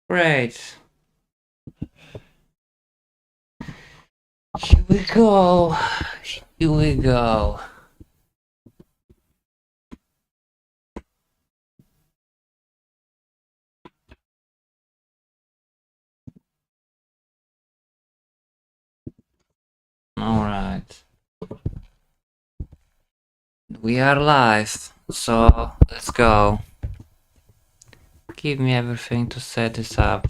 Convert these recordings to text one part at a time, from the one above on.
Great. Here we go. Here we go. Alright. We are live, so let's go. Give me everything to set this up.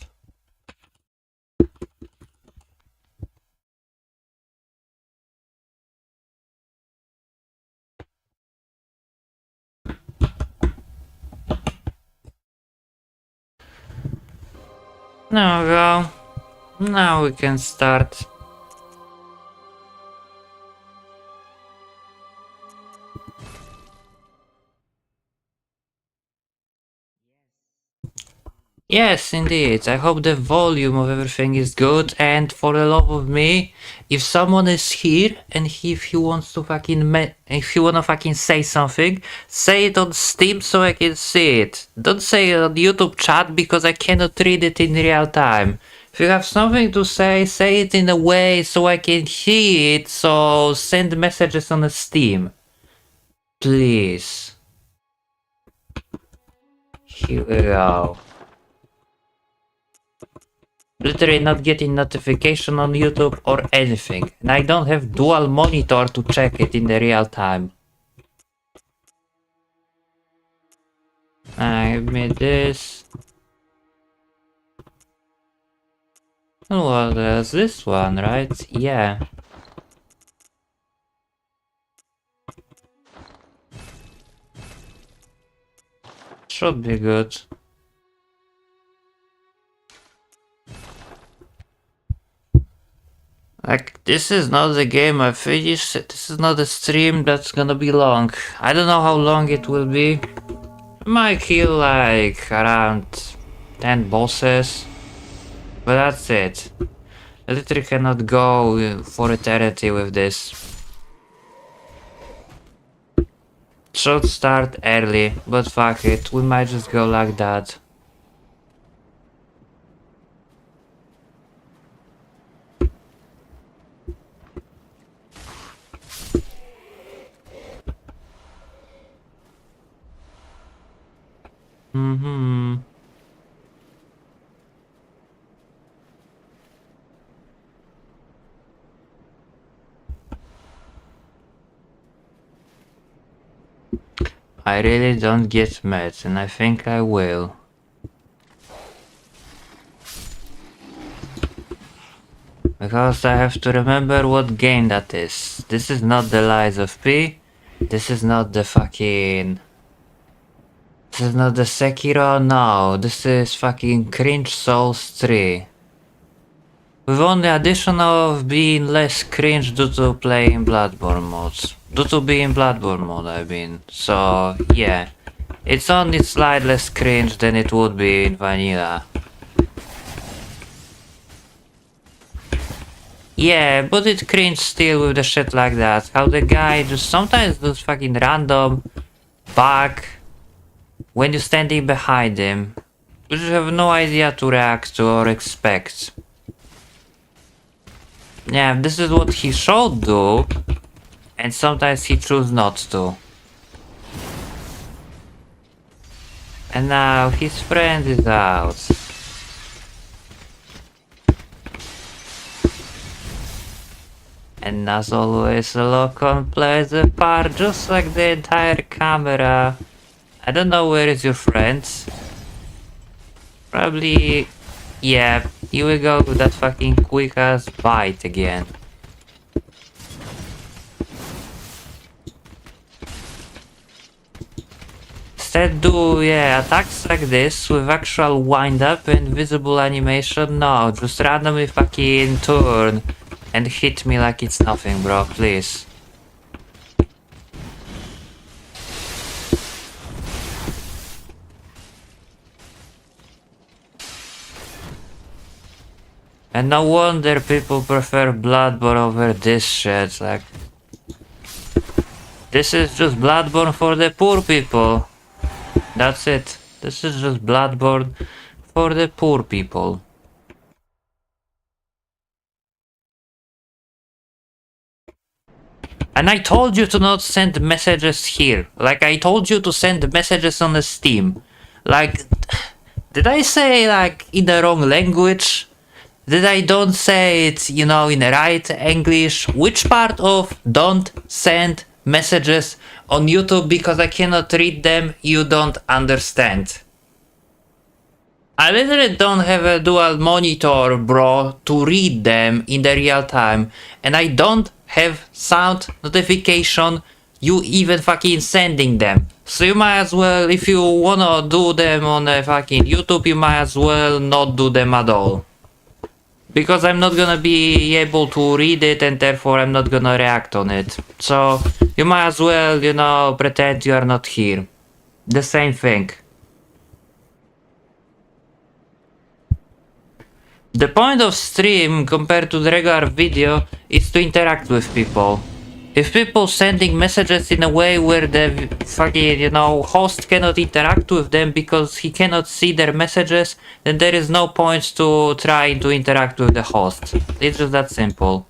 There we go. Now we can start. Yes, indeed. I hope the volume of everything is good, and for the love of me, if someone is here and if he wants to if you wanna fucking say something, say it on Steam so I can see it. Don't say it on YouTube chat because I cannot read it in real time. If you have something to say it in a way so I can hear it, so send messages on Steam. Please. Here we go. Literally not getting notification on YouTube or anything. And I don't have dual monitor to check it in the real time. Give me this. And what else? This one, right? Yeah. Should be good. Like, this is not the game I finished. This is not a stream that's gonna be long. I don't know how long it will be. I might kill like around 10 bosses. But that's it. I literally cannot go for eternity with this. Should start early, but fuck it, we might just go like that. I really don't get mad, and I think I will. Because I have to remember what game that is. This is not the Lies of P. This is not the fucking... This is not the Sekiro, no. This is fucking Cringe Souls 3. With only addition of being less cringe due to playing Bloodborne modes. Due to being Bloodborne mode, I mean. So, yeah. It's only slightly less cringe than it would be in vanilla. Yeah, but it cringe still with the shit like that. How the guy just sometimes does fucking random back when you're standing behind him. You just have no idea to react to or expect. Yeah, this is what he should do, and sometimes he chooses not to. And now his friend is out. And as always, Locon plays a part just like the entire camera. I don't know where is your friend. Probably... yeah, here we go with that fucking quick ass bite again. Instead do, yeah, attacks like this with actual wind up and visible animation. No, just randomly fucking turn and hit me like it's nothing, bro, please. And no wonder people prefer Bloodborne over this shit, like... This is just Bloodborne for the poor people. That's it. This is just Bloodborne for the poor people. And I told you to not send messages here. Like, I told you to send messages on the Steam. Like, did I say, like, in the wrong language? Did I don't say it, you know, in the right English? Which part of don't send messages on YouTube because I cannot read them you don't understand? I literally don't have a dual monitor, bro, to read them in the real time. And I don't have sound notification, you even fucking sending them. So you might as well, if you wanna do them on a fucking YouTube, you might as well not do them at all. Because I'm not gonna be able to read it and therefore I'm not gonna react on it. So you might as well, you know, pretend you are not here. The same thing. The point of stream compared to the regular video is to interact with people. If people sending messages in a way where the fucking, you know, host cannot interact with them because he cannot see their messages, then there is no point to try to interact with the host. It's just that simple.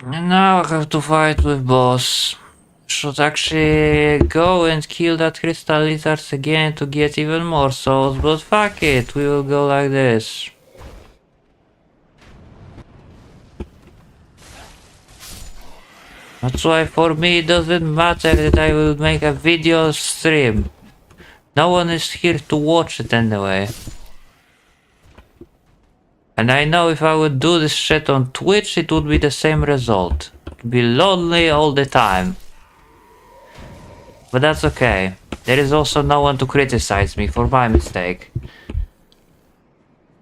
And now I have to fight with boss. Should actually go and kill that crystal lizards again to get even more souls, but fuck it, we will go like this. That's why for me it doesn't matter that I will make a video stream. No one is here to watch it anyway. And I know if I would do this shit on Twitch it would be the same result. It'd be lonely all the time. But that's okay. There is also no one to criticize me for my mistake.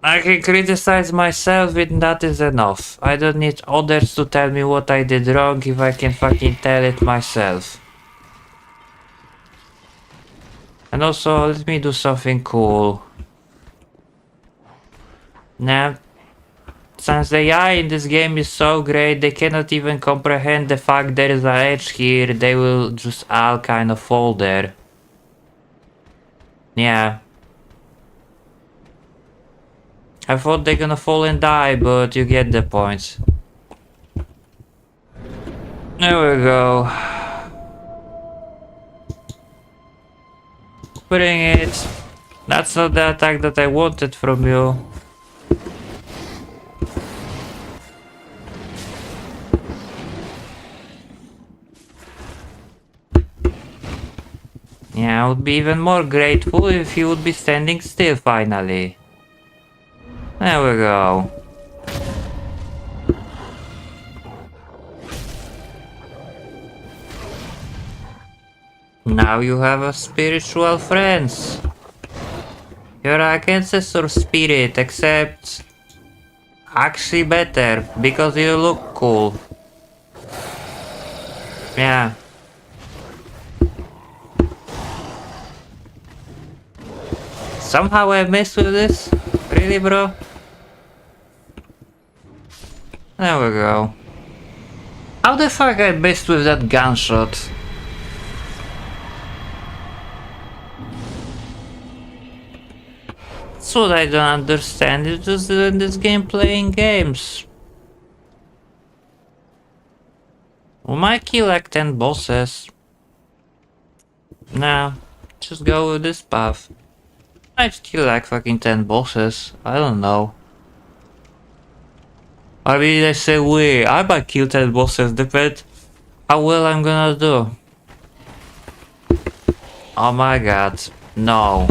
I can criticize myself and that is enough. I don't need others to tell me what I did wrong if I can fucking tell it myself. And also, let me do something cool. Nah. Since the AI in this game is so great, they cannot even comprehend the fact there is an edge here, they will just all kind of fall there. Yeah. I thought they're gonna fall and die, but you get the point. There we go. Bring it. That's not the attack that I wanted from you. Yeah, I would be even more grateful if you would be standing still finally. There we go. Now you have a spiritual friends. You're like ancestor spirit, except actually better, because you look cool. Yeah. Somehow I messed with this? Really, bro? There we go. How the fuck I messed with that gunshot? That's what I don't understand. It's just in this game playing games. We might kill like 10 bosses. Nah, just go with this path. I'd kill like fucking 10 bosses. I don't know. I mean, I say I might kill 10 bosses, depend how well I'm gonna do. Oh my god, no.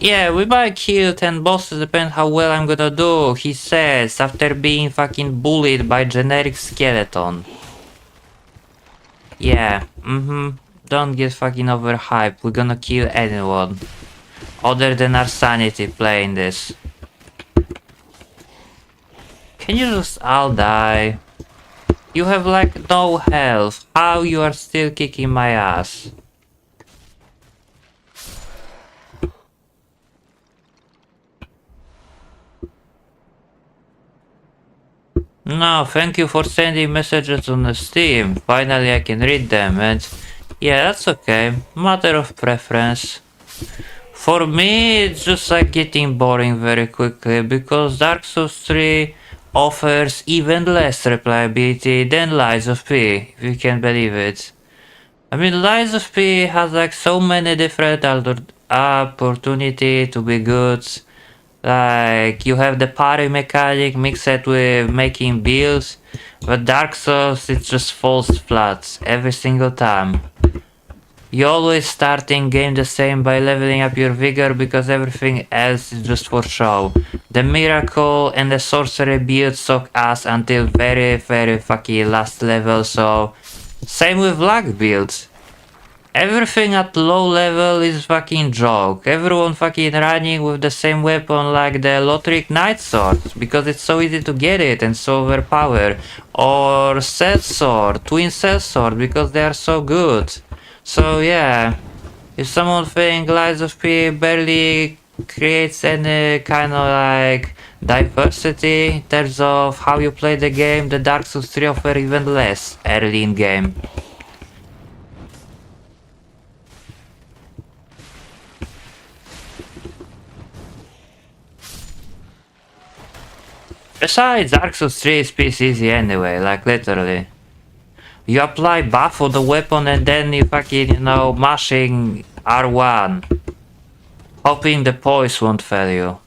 Yeah, we might kill 10 bosses, depend how well I'm gonna do, he says, after being fucking bullied by generic skeleton. Yeah, don't get fucking overhyped, we're gonna kill anyone. Other than our sanity playing this. Can you just all die? You have like no health, how you are still kicking my ass? No, thank you for sending messages on the Steam. Finally I can read them and yeah, that's okay. Matter of preference. For me, it's just like getting boring very quickly because Dark Souls 3 offers even less replayability than Lies of P, if you can believe it. I mean, Lies of P has like so many different opportunity to be good. Like, you have the parry mechanic mixed with making builds, but Dark Souls, it just falls flat every single time. You always starting game the same by leveling up your vigor because everything else is just for show. The miracle and the sorcery build suck ass until very fucking last level, so same with luck builds. Everything at low level is fucking joke. Everyone fucking running with the same weapon like the Lothric Knight Sword because it's so easy to get it and so overpowered. Or Cell Sword, Twin Cell Sword because they are so good. So yeah, if someone think Lies of P barely creates any kind of like diversity in terms of how you play the game, the Dark Souls 3 offer even less early in game. Besides, Dark Souls 3 is piece easy anyway, like literally. You apply buff on the weapon and then you fucking, you know, mashing R1. Hoping the poise won't fail you.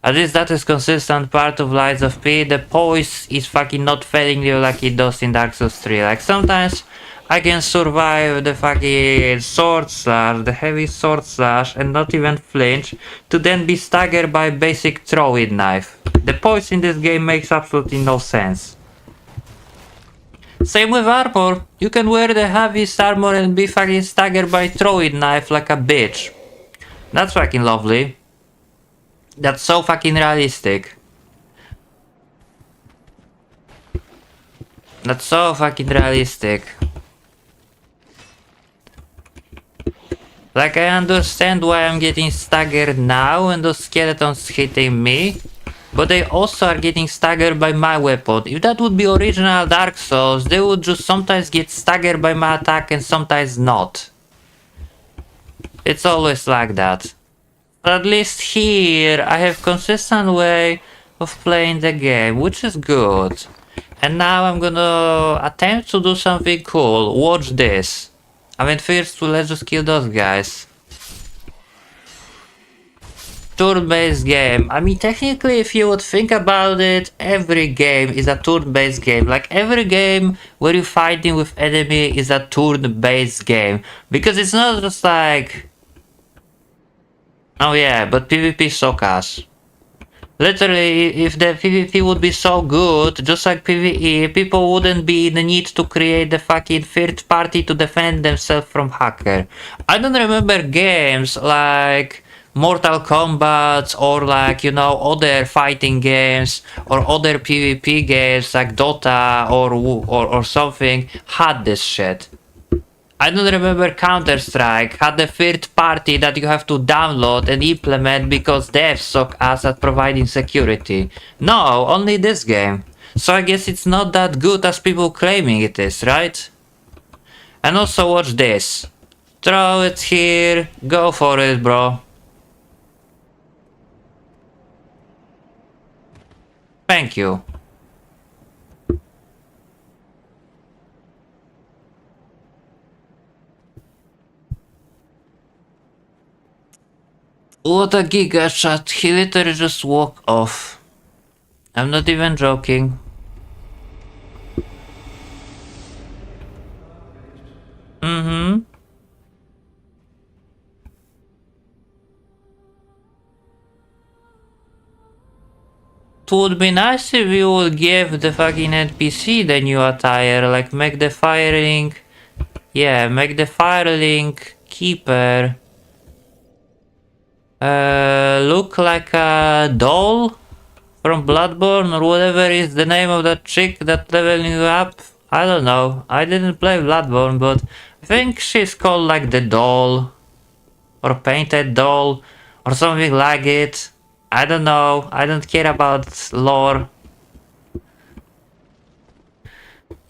At least that is consistent part of Lies of P. The poise is fucking not failing you like it does in Dark Souls 3. Like sometimes I can survive the fucking sword slash, the heavy sword slash and not even flinch to then be staggered by basic throw-in knife. The poise in this game makes absolutely no sense. Same with armor. You can wear the heaviest armor and be fucking staggered by throw-in knife like a bitch. That's fucking lovely. That's so fucking realistic. That's so fucking realistic. Like, I understand why I'm getting staggered now and those skeletons hitting me, but they also are getting staggered by my weapon. If that would be original Dark Souls, they would just sometimes get staggered by my attack and sometimes not. It's always like that. But at least here, I have consistent way of playing the game, which is good. And now I'm gonna attempt to do something cool. Watch this. I mean, first let's just kill those guys. Turn-based game. I mean, technically, if you would think about it, every game is a turn-based game. Like, every game where you're fighting with enemy is a turn-based game. Because it's not just like... Oh yeah, but PvP sucks. Literally, if the PvP would be so good, just like PvE, people wouldn't be in the need to create the fucking third party to defend themselves from hacker. I don't remember games like Mortal Kombat or like, you know, other fighting games or other PvP games like Dota or something had this shit. I don't remember Counter-Strike had a third party that you have to download and implement because devs suck ass at providing security. No, only this game. So I guess it's not that good as people claiming it is, right? And also watch this. Throw it here, go for it, bro. Thank you. What a giga shot, he literally just walked off. I'm not even joking. Mm-hmm. It would be nice if you would give the fucking NPC the new attire, like make the firing... Yeah, make the firing keeper look like a doll from Bloodborne or whatever is the name of that chick that leveling you up. I don't know. I didn't play Bloodborne, but I think she's called like the doll or painted doll or something like it. I don't know. I don't care about lore.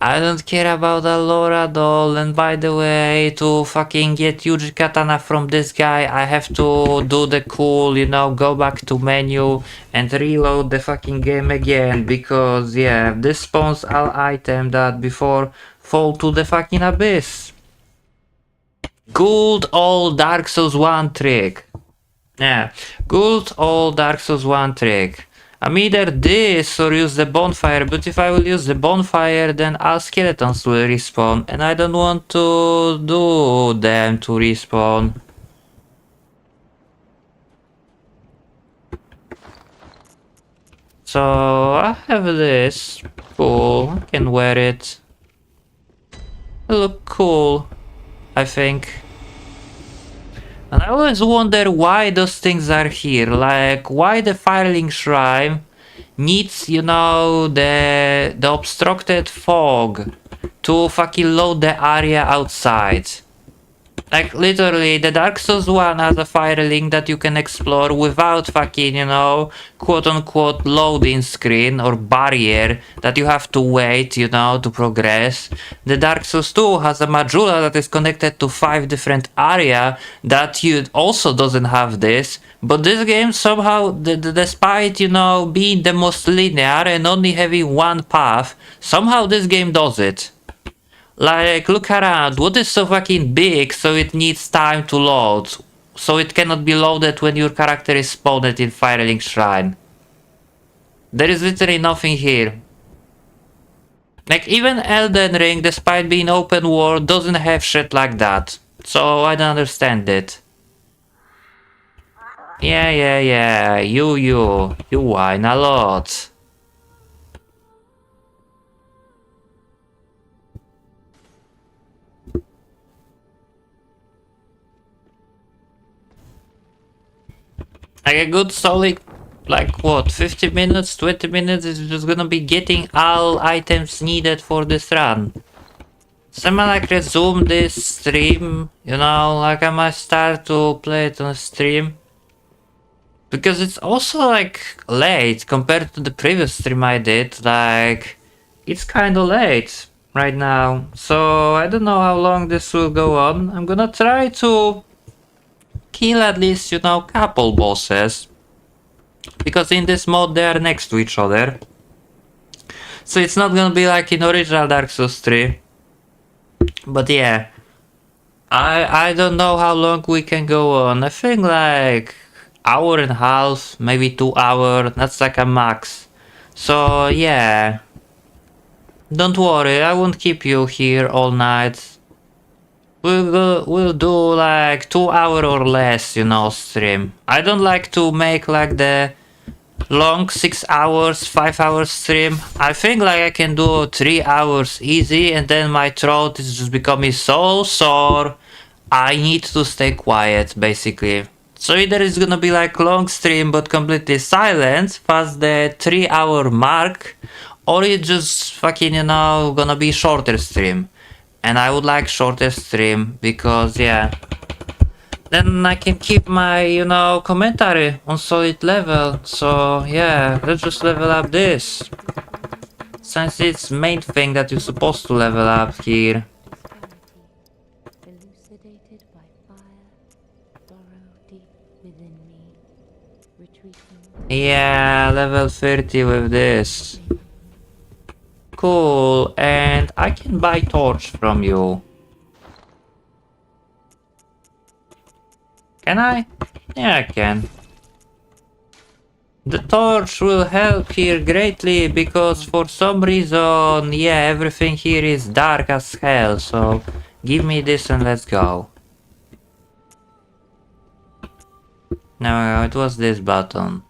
I don't care about the lore at all, and by the way, to fucking get huge katana from this guy, I have to do the cool, you know, go back to menu and reload the fucking game again, because yeah, this spawns all item that before fall to the fucking abyss. Good old Dark Souls 1 trick. Yeah, good old Dark Souls 1 trick. I'm either this or use the bonfire, but if I will use the bonfire, then all skeletons will respawn, and I don't want to do them to respawn. So I have this. Cool, I can wear it. It look cool, I think. And I always wonder why those things are here, like why the Firelink Shrine needs, you know, the obstructed fog to fucking load the area outside. Like literally, the Dark Souls 1 has a firelink that you can explore without fucking, you know, quote unquote loading screen or barrier that you have to wait, you know, to progress. The Dark Souls 2 has a majula that is connected to 5 different area that you also doesn't have this. But this game somehow, despite, you know, being the most linear and only having one path, somehow this game does it. Like, look around, what is so fucking big so it needs time to load? So it cannot be loaded when your character is spawned in Firelink Shrine. There is literally nothing here. Like, even Elden Ring, despite being open world, doesn't have shit like that. So I don't understand it. Yeah, you whine a lot. Like a good solid, like what, 50 minutes, 20 minutes is just gonna be getting all items needed for this run. So I'm gonna like resume this stream, you know, like I might start to play it on stream. Because it's also like late compared to the previous stream I did, like it's kinda late right now. So I don't know how long this will go on. I'm gonna try to kill at least, you know, couple bosses. Because in this mode they are next to each other. So it's not gonna be like in original Dark Souls 3. But yeah. I don't know how long we can go on. I think like hour and a half, maybe 2 hours. That's like a max. So yeah. Don't worry, I won't keep you here all night. We'll do like 2 hour or less, you know, stream. I don't like to make like the long 6 hours, 5 hours stream. I think like I can do 3 hours easy, and then my throat is just becoming so sore. I need to stay quiet, basically. So either it's gonna be like long stream but completely silent past the 3 hour mark, or it's just fucking, you know, gonna be shorter stream. And I would like shorter stream because yeah, then I can keep my, you know, commentary on solid level. So yeah, let's just level up this. Since it's main thing that you're supposed to level up here. Elucidated by fire, burrow deep within me, retreating. Yeah, level 30 with this. Cool, and I can buy torch from you. Can I? Yeah, I can. The torch will help here greatly because for some reason, yeah, everything here is dark as hell, so give me this and let's go. No, it was this button.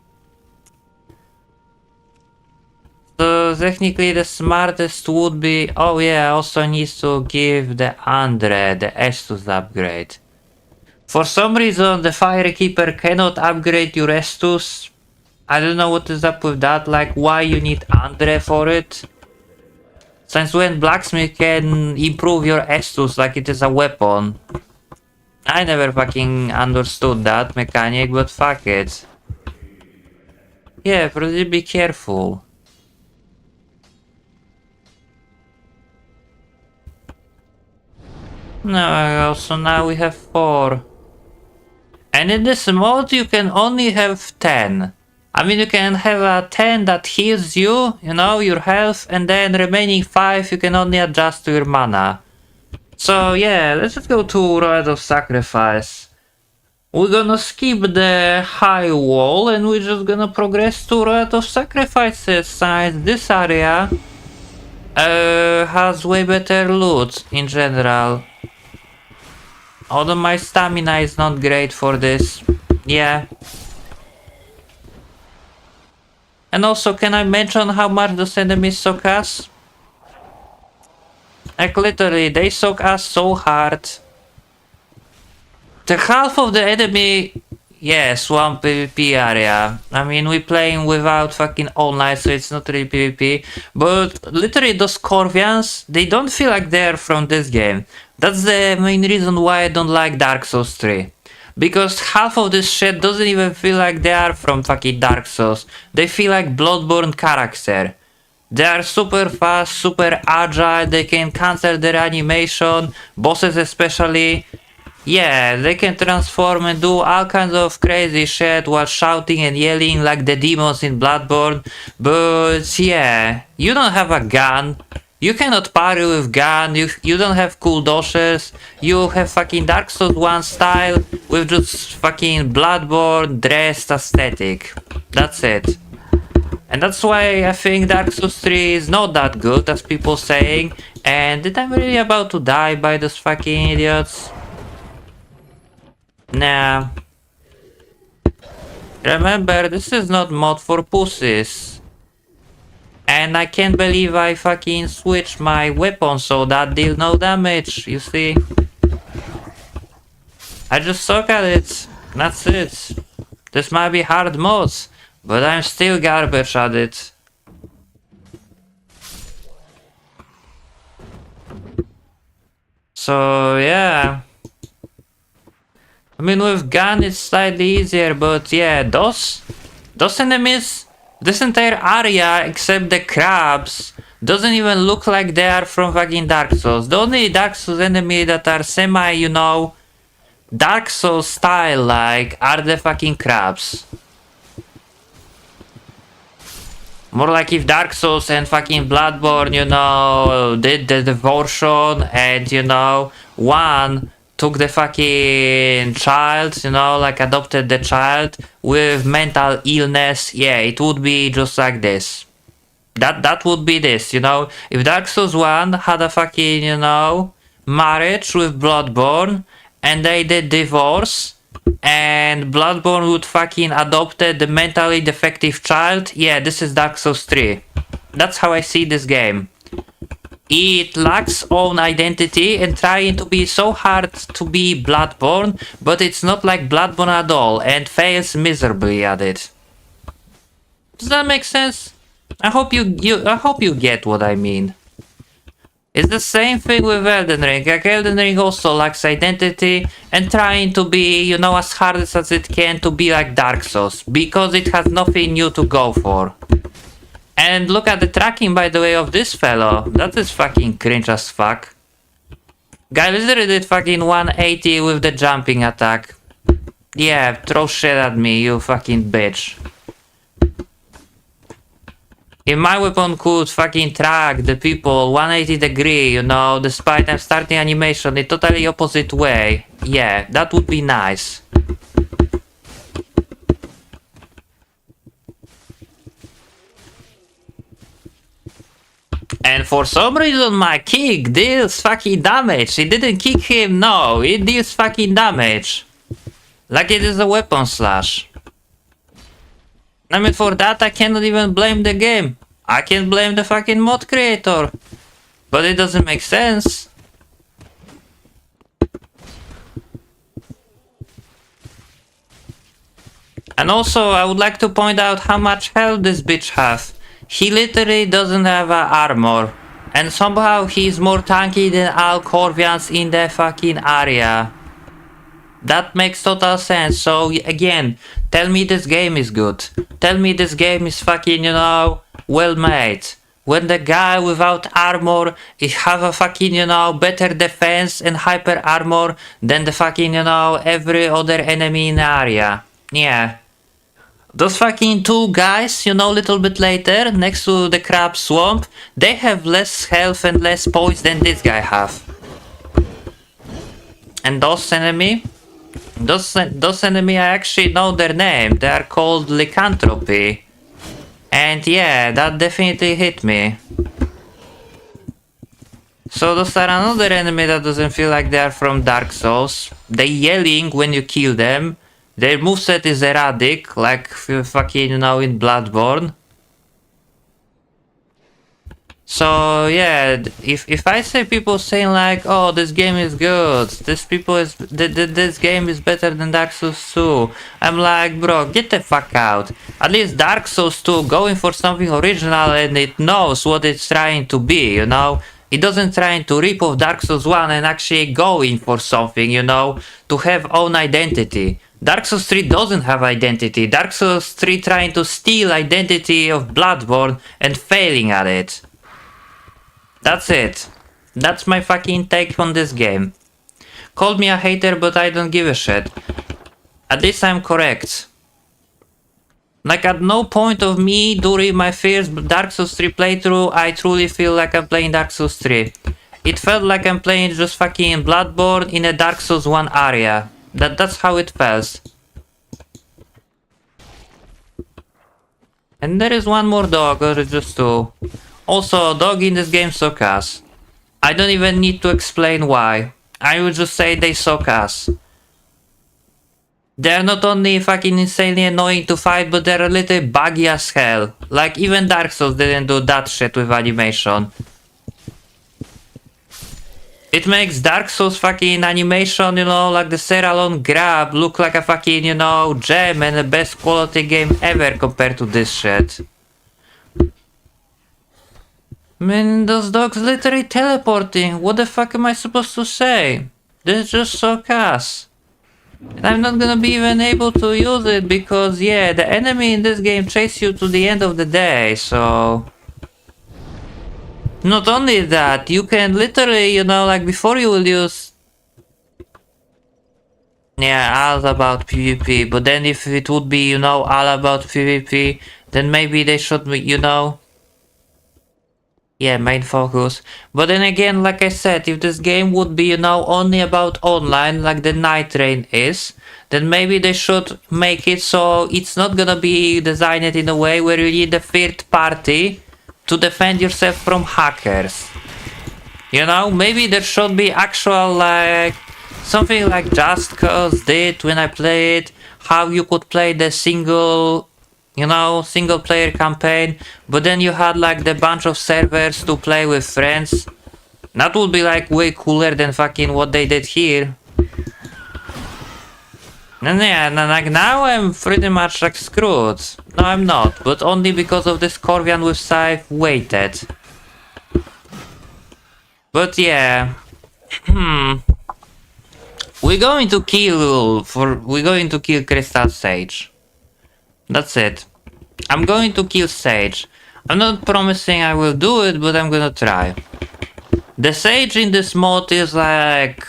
So technically the smartest would be, oh yeah, also needs to give the Andre the Estus upgrade. For some reason the Firekeeper cannot upgrade your Estus. I don't know what is up with that, like why you need Andre for it. Since when Blacksmith can improve your Estus like it is a weapon. I never fucking understood that mechanic, but fuck it. Yeah, probably be careful. No, so now we have 4. And in this mode you can only have 10. I mean, you can have a 10 that heals you, you know, your health, and then remaining 5 you can only adjust to your mana. So yeah, let's just go to Rite of Sacrifice. We're gonna skip the high wall and we're just gonna progress to Rite of Sacrifices, since this area has way better loot in general. Although my stamina is not great for this. Yeah. And also, can I mention how much those enemies suck us? Like literally, they suck us so hard. The half of the enemy, yeah, swamp PvP area. I mean, we're playing without fucking all night, so it's not really PvP. But literally, those Corvians, they don't feel like they're from this game. That's the main reason why I don't like Dark Souls 3. Because half of this shit doesn't even feel like they are from fucking Dark Souls. They feel like Bloodborne character. They are super fast, super agile, they can cancel their animation, bosses especially. Yeah, they can transform and do all kinds of crazy shit while shouting and yelling like the demons in Bloodborne. But yeah, you don't have a gun. You cannot parry with gun, you don't have cool dodges, you have fucking Dark Souls 1 style with just fucking Bloodborne dressed aesthetic. That's it. And that's why I think Dark Souls 3 is not that good as people saying, and that I'm really about to die by those fucking idiots. Nah. Remember, this is not mod for pussies. And I can't believe I fucking switched my weapon so that deal no damage, you see? I just suck at it. That's it. This might be hard mods, but I'm still garbage at it. So yeah. I mean, with gun it's slightly easier, but yeah, those enemies, this entire area except the crabs doesn't even look like they are from fucking Dark Souls. The only Dark Souls enemy that are semi, you know, Dark Souls style like are the fucking crabs. More like if Dark Souls and fucking Bloodborne, you know, did the devotion and, you know, one took the fucking child, you know, like adopted the child with mental illness. Yeah, it would be just like this. That would be this, you know. If Dark Souls 1 had a fucking, you know, marriage with Bloodborne and they did divorce and Bloodborne would fucking adopted the mentally defective child, yeah, this is Dark Souls 3. That's how I see this game. It lacks own identity and trying to be so hard to be Bloodborne, but it's not like Bloodborne at all and fails miserably at it. Does that make sense? I hope you get what I mean. It's the same thing with Elden Ring. Like Elden Ring also lacks identity and trying to be, you know, as hard as it can to be like Dark Souls because it has nothing new to go for. And look at the tracking, by the way, of this fellow. That is fucking cringe as fuck. Guy literally did fucking 180 with the jumping attack. Yeah, throw shit at me, you fucking bitch. If my weapon could fucking track the people 180 degree, you know, despite I'm starting animation in totally opposite way, yeah, that would be nice. And for some reason my kick deals fucking damage. It didn't kick him, no, it deals fucking damage. Like it is a weapon slash. I mean, for that I cannot even blame the game. I can blame the fucking mod creator. But it doesn't make sense. And also, I would like to point out how much health this bitch has. He literally doesn't have armor. And somehow he's more tanky than all Corvians in the fucking area. That makes total sense. So again, tell me this game is good. Tell me this game is fucking, you know, well made. when the guy without armor is have a fucking, you know, better defense and hyper armor than the fucking, you know, every other enemy in the area. Yeah. Those fucking two guys, you know, little bit later, next to the crab swamp, they have less health and less poise than this guy have. And those enemy, those enemy, I actually know their name. They are called Lycanthropy. And yeah, that definitely hit me. So those are another enemy that doesn't feel like they are from Dark Souls. They yelling when you kill them. Their moveset is erratic, like fucking, you know, in Bloodborne. So yeah, if I say people saying like, oh, this game is good, this game is better than Dark Souls 2, I'm like, bro, get the fuck out. At least Dark Souls 2 going for something original and it knows what it's trying to be, you know. It doesn't trying to rip off Dark Souls 1 and actually going for something, you know, to have own identity. Dark Souls 3 doesn't have identity. Dark Souls 3 trying to steal identity of Bloodborne and failing at it. That's it. That's my fucking take on this game. Call me a hater, but I don't give a shit. At least I'm correct. Like, at no point of me during my first Dark Souls 3 playthrough, I truly feel like I'm playing Dark Souls 3. It felt like I'm playing just fucking Bloodborne in a Dark Souls 1 area. That's how it felt. And there is one more dog, or just two. Also, dog in this game suck ass. I don't even need to explain why. I would just say they suck ass. They're not only fucking insanely annoying to fight, but they're a little buggy as hell. Like, even Dark Souls didn't do that shit with animation. It makes Dark Souls fucking animation, you know, like the Serralon grab, look like a fucking, you know, gem and the best quality game ever compared to this shit. Man, those dogs literally teleporting. What the fuck am I supposed to say? This is just so ass. And I'm not gonna be even able to use it because, yeah, the enemy in this game chase you to the end of the day, so... Not only that, you can literally, you know, like before you will use... Yeah, all about PvP, but then if it would be, you know, all about PvP, then maybe they should, you know... Yeah, main focus. But then again, like I said, if this game would be, you know, only about online, like the Night Rain is, then maybe they should make it so it's not gonna be designed in a way where you need a third party to defend yourself from hackers. You know, maybe there should be actual, like, something like Just Cause did when I played, how you could play the single... You know, single player campaign, but then you had like the bunch of servers to play with friends. That would be like way cooler than fucking what they did here. And yeah, like now I'm pretty much like screwed. No, I'm not, but only because of this Corvian with Scythe waited. But yeah. We're going to kill Crystal Sage. That's it. I'm going to kill Sage. I'm not promising I will do it, but I'm gonna try. The Sage in this mod is like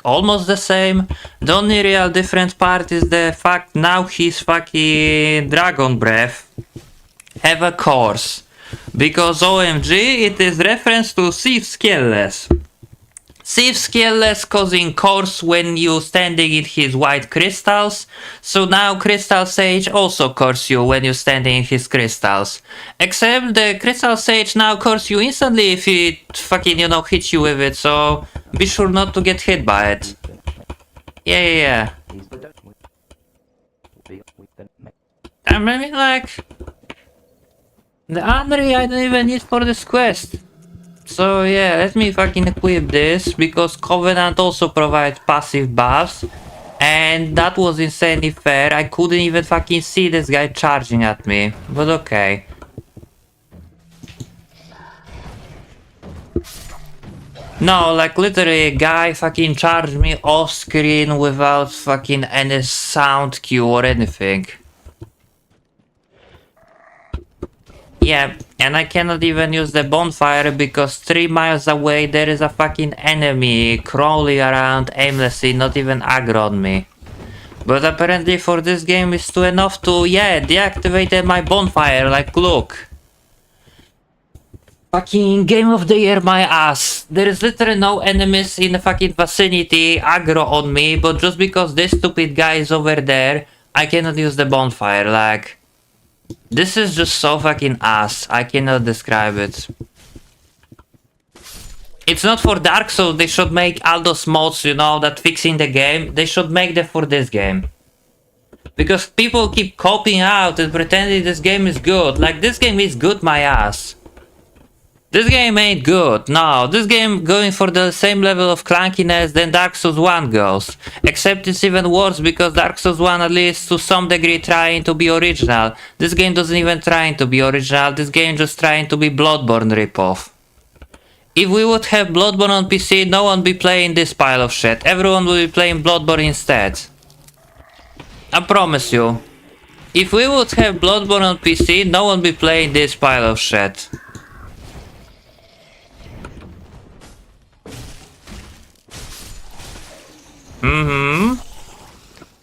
almost the same. The only real different part is the fact now his fucking Dragon Breath have a course. Because OMG, it is reference to Thief's Careless. Thief's Careless causing curse when you standing in his white crystals, so now Crystal Sage also curse you when you standing in his crystals. Except the Crystal Sage now curse you instantly if it fucking, you know, hits you with it, so be sure not to get hit by it. Yeah. I mean, like... The armory I don't even need for this quest. So yeah, let me fucking equip this, because Covenant also provides passive buffs. And that was insanely fair, I couldn't even fucking see this guy charging at me, but okay. No, like literally a guy fucking charged me off screen without fucking any sound cue or anything. Yeah, And I cannot even use the bonfire because 3 miles away there is a fucking enemy crawling around aimlessly, not even aggro on me. But apparently for this game it's too enough to, yeah, deactivated my bonfire, like look. Fucking game of the year my ass. There is literally no enemies in the fucking vicinity aggro on me, but just because this stupid guy is over there, I cannot use the bonfire, like... This is just so fucking ass, I cannot describe it. It's not for Dark Souls, they should make all those mods, you know, that fixing the game. They should make them for this game. Because people keep copying out and pretending this game is good. Like, this game is good, my ass. This game ain't good, no. This game going for the same level of clunkiness than Dark Souls 1 goes. Except it's even worse because Dark Souls 1 at least to some degree trying to be original. This game doesn't even trying to be original, this game just trying to be Bloodborne ripoff. If we would have Bloodborne on PC, no one would be playing this pile of shit. Everyone will be playing Bloodborne instead. I promise you. If we would have Bloodborne on PC, no one would be playing this pile of shit.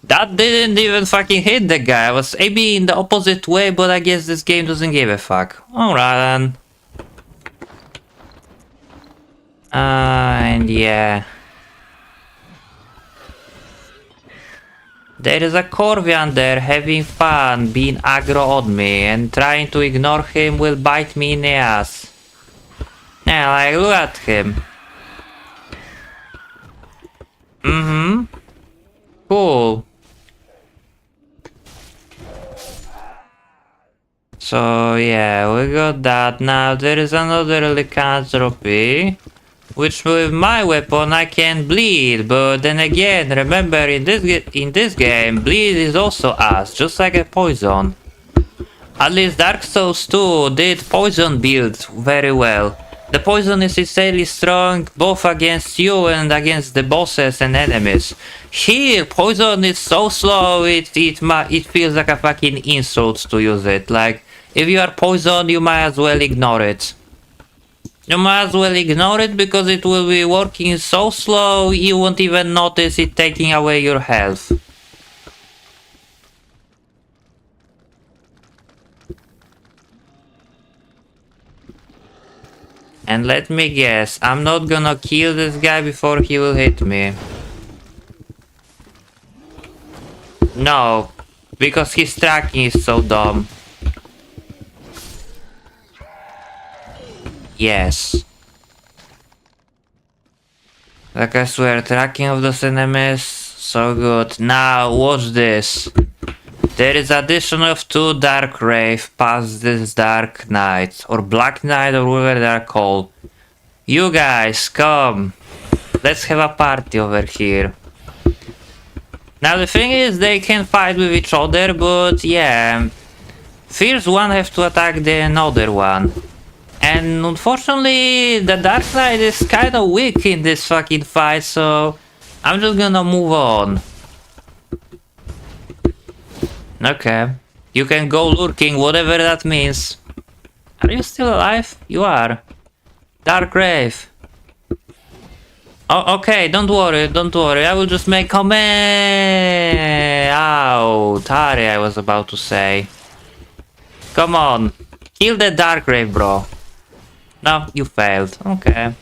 That didn't even fucking hit the guy. I was aiming in the opposite way, but I guess this game doesn't give a fuck. Alright then. And yeah. There is a Corvian there having fun, being aggro on me, and trying to ignore him will bite me in the ass. Yeah, like look at him. Cool. So yeah, we got that. Now there is another lycanthropy, which with my weapon I can bleed, but then again, remember in this game, bleed is also ass, just like a poison. At least Dark Souls 2 did poison build very well. The poison is insanely strong both against you and against the bosses and enemies. Here, poison is so slow it feels like a fucking insult to use it. Like, if you are poisoned, you might as well ignore it. You might as well ignore it because it will be working so slow you won't even notice it taking away your health. And let me guess, I'm not gonna kill this guy before he will hit me. No, because his tracking is so dumb. Yes. Like I swear, tracking of those enemies, so good. Now, watch this. There is addition of 2 Dark Wraith past this Dark Knight, or Black Knight, or whatever they are called. You guys, come. Let's have a party over here. Now the thing is, they can fight with each other, but yeah. First one have to attack the another one. And unfortunately, the Dark Knight is kinda weak in this fucking fight, so I'm just gonna move on. Okay, you can go lurking, whatever that means. Are you still alive? You are. Dark Wraith. Oh, okay, don't worry, I will just make Ow, Tari, I was about to say. Come on, kill the Dark Wraith, bro. No, you failed, okay.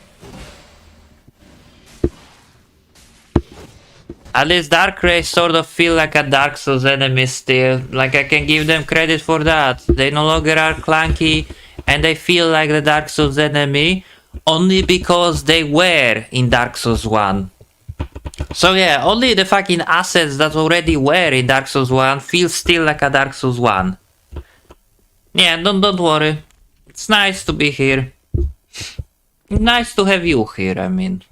At least Dark Wraith sort of feel like a Dark Souls enemy still. Like, I can give them credit for that. They no longer are clunky and they feel like the Dark Souls enemy only because they were in Dark Souls 1. So yeah, only the fucking assets that already were in Dark Souls 1 feel still like a Dark Souls 1. Yeah, don't worry. It's nice to be here. Nice to have you here, I mean.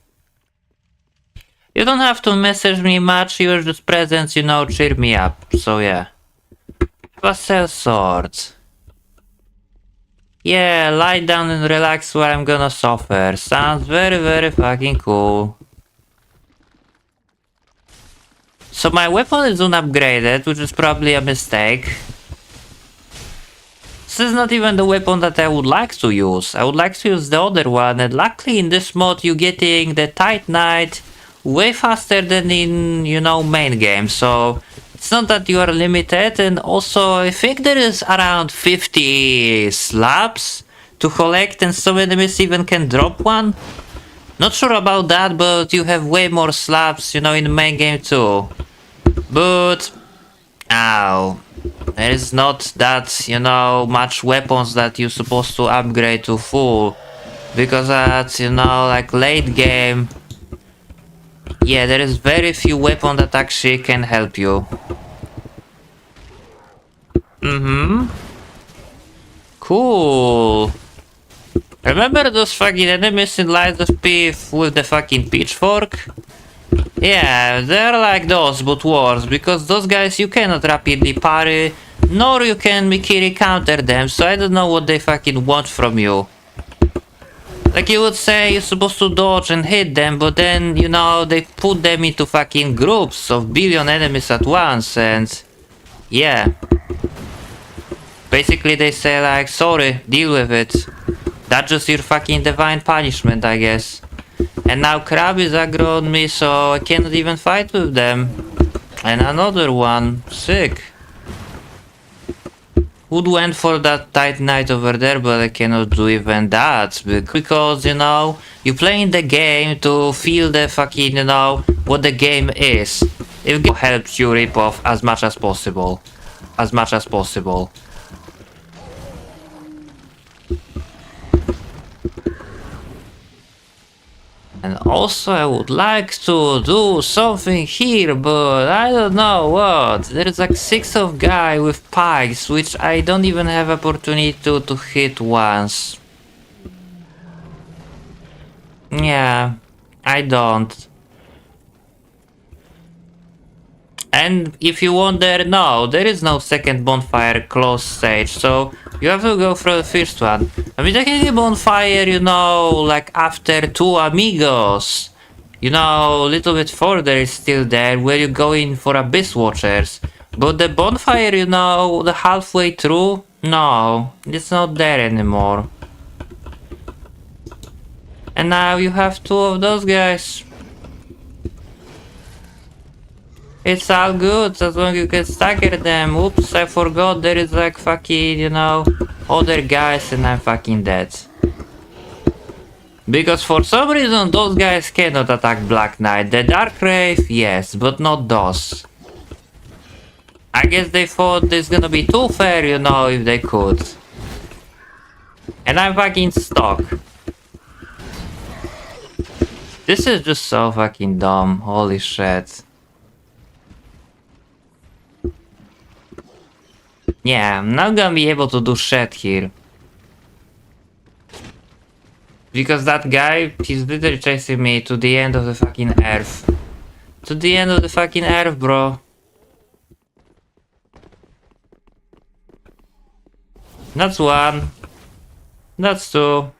You don't have to message me much, your just presence, you know, cheer me up, so yeah. Have a cell sword. Yeah, lie down and relax while I'm gonna suffer. Sounds very fucking cool. So my weapon is unupgraded, which is probably a mistake. This is not even the weapon that I would like to use. I would like to use the other one, and luckily in this mod you're getting the Titanite way faster than in, you know, main game, so it's not that you are limited. And also I think there is around 50 slabs to collect, and some enemies even can drop one. Not sure about that, but you have way more slabs, you know, in the main game too. But ow, there is not that, you know, much weapons that you're supposed to upgrade to full, because that's, you know, like late game. Yeah, there is very few weapons that actually can help you. Cool. Remember those fucking enemies in Lies of P with the fucking pitchfork? Yeah, they're like those, but worse, because those guys you cannot rapidly parry, nor you can Mikiri counter them, so I don't know what they fucking want from you. Like, you would say you're supposed to dodge and hit them, but then, you know, they put them into fucking groups of billion enemies at once, and yeah. Basically they say like, sorry, deal with it. That's just your fucking divine punishment, I guess. And now Crab is aggro on me, so I cannot even fight with them. And another one, sick. Would went for that Titanite over there, but I cannot do even that. Because, you know, you playing the game to feel the fucking, you know, what the game is. It helps you rip off as much as possible. As much as possible. And also I would like to do something here, but I don't know what. There's like 6 of guy with pikes, which I don't even have opportunity to hit once. Yeah, I don't. And if you wonder, no, there is no second bonfire close stage, so you have to go for the first one. I mean, taking a bonfire, you know, like after 2 amigos, you know, a little bit further is still there, where you go in for Abyss Watchers. But the bonfire, you know, the halfway through, no, it's not there anymore. And now you have 2 of those guys. It's all good as long as you can stagger them. Oops, I forgot there is like fucking, you know, other guys and I'm fucking dead. Because for some reason those guys cannot attack Black Knight. The Dark Wraith, yes, but not those. I guess they thought it's gonna be too fair, you know, if they could. And I'm fucking stuck. This is just so fucking dumb, holy shit. Yeah, I'm not gonna be able to do shit here. Because that guy, he's literally chasing me to the end of the fucking earth. To the end of the fucking earth, bro. That's 1. That's 2.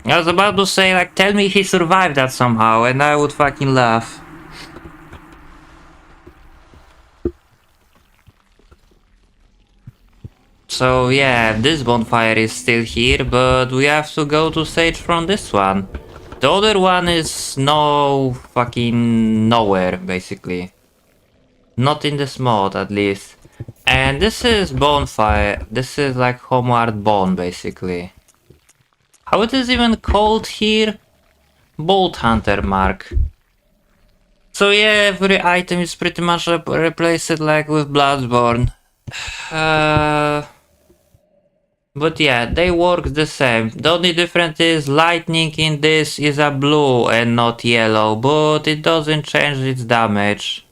I was about to say, like, tell me he survived that somehow, and I would fucking laugh. So yeah, this bonfire is still here, but we have to go to stage from this one. The other one is no fucking nowhere, basically. Not in this mod, at least. And this is bonfire. This is like Homeward Bone, basically. How it is even called here? Bolt Hunter mark. So yeah, every item is pretty much replaced like with Bloodborne. But yeah, they work the same. The only difference is lightning in this is a blue and not yellow, but it doesn't change its damage.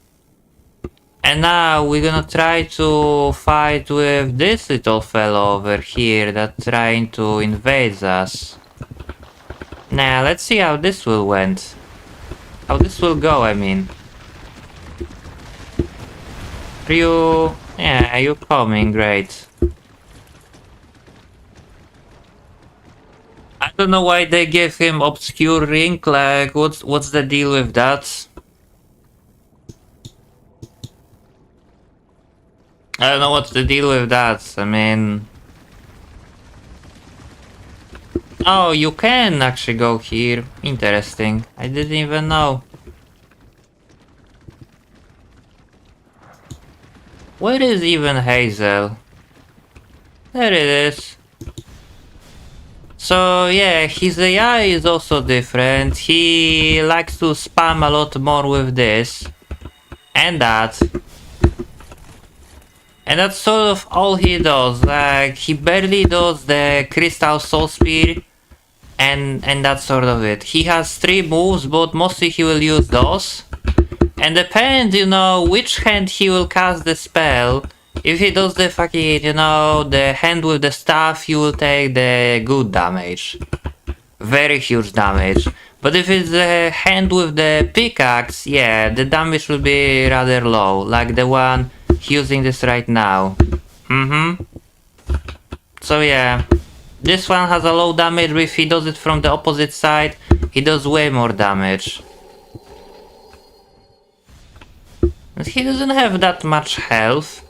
And now we're gonna try to fight with this little fellow over here that's trying to invade us. Now let's see how this will went. How this will go, I mean. You... yeah, you're coming, great. I don't know why they gave him obscure ring, like what's the deal with that? I don't know what to deal with that. I mean... Oh, you can actually go here. Interesting. I didn't even know. Where is even Hazel? There it is. So yeah, his AI is also different. He likes to spam a lot more with this. And that. And that's sort of all he does. Like, he barely does the Crystal Soul Spear. And that's sort of it. He has 3 moves, but mostly he will use those. And depends, you know, which hand he will cast the spell. If he does the fucking, you know, the hand with the staff, he will take the good damage. Very huge damage. But if it's the hand with the pickaxe, yeah, the damage will be rather low. Like the one using this right now. So yeah. This one has a low damage, but if he does it from the opposite side, he does way more damage. And he doesn't have that much health.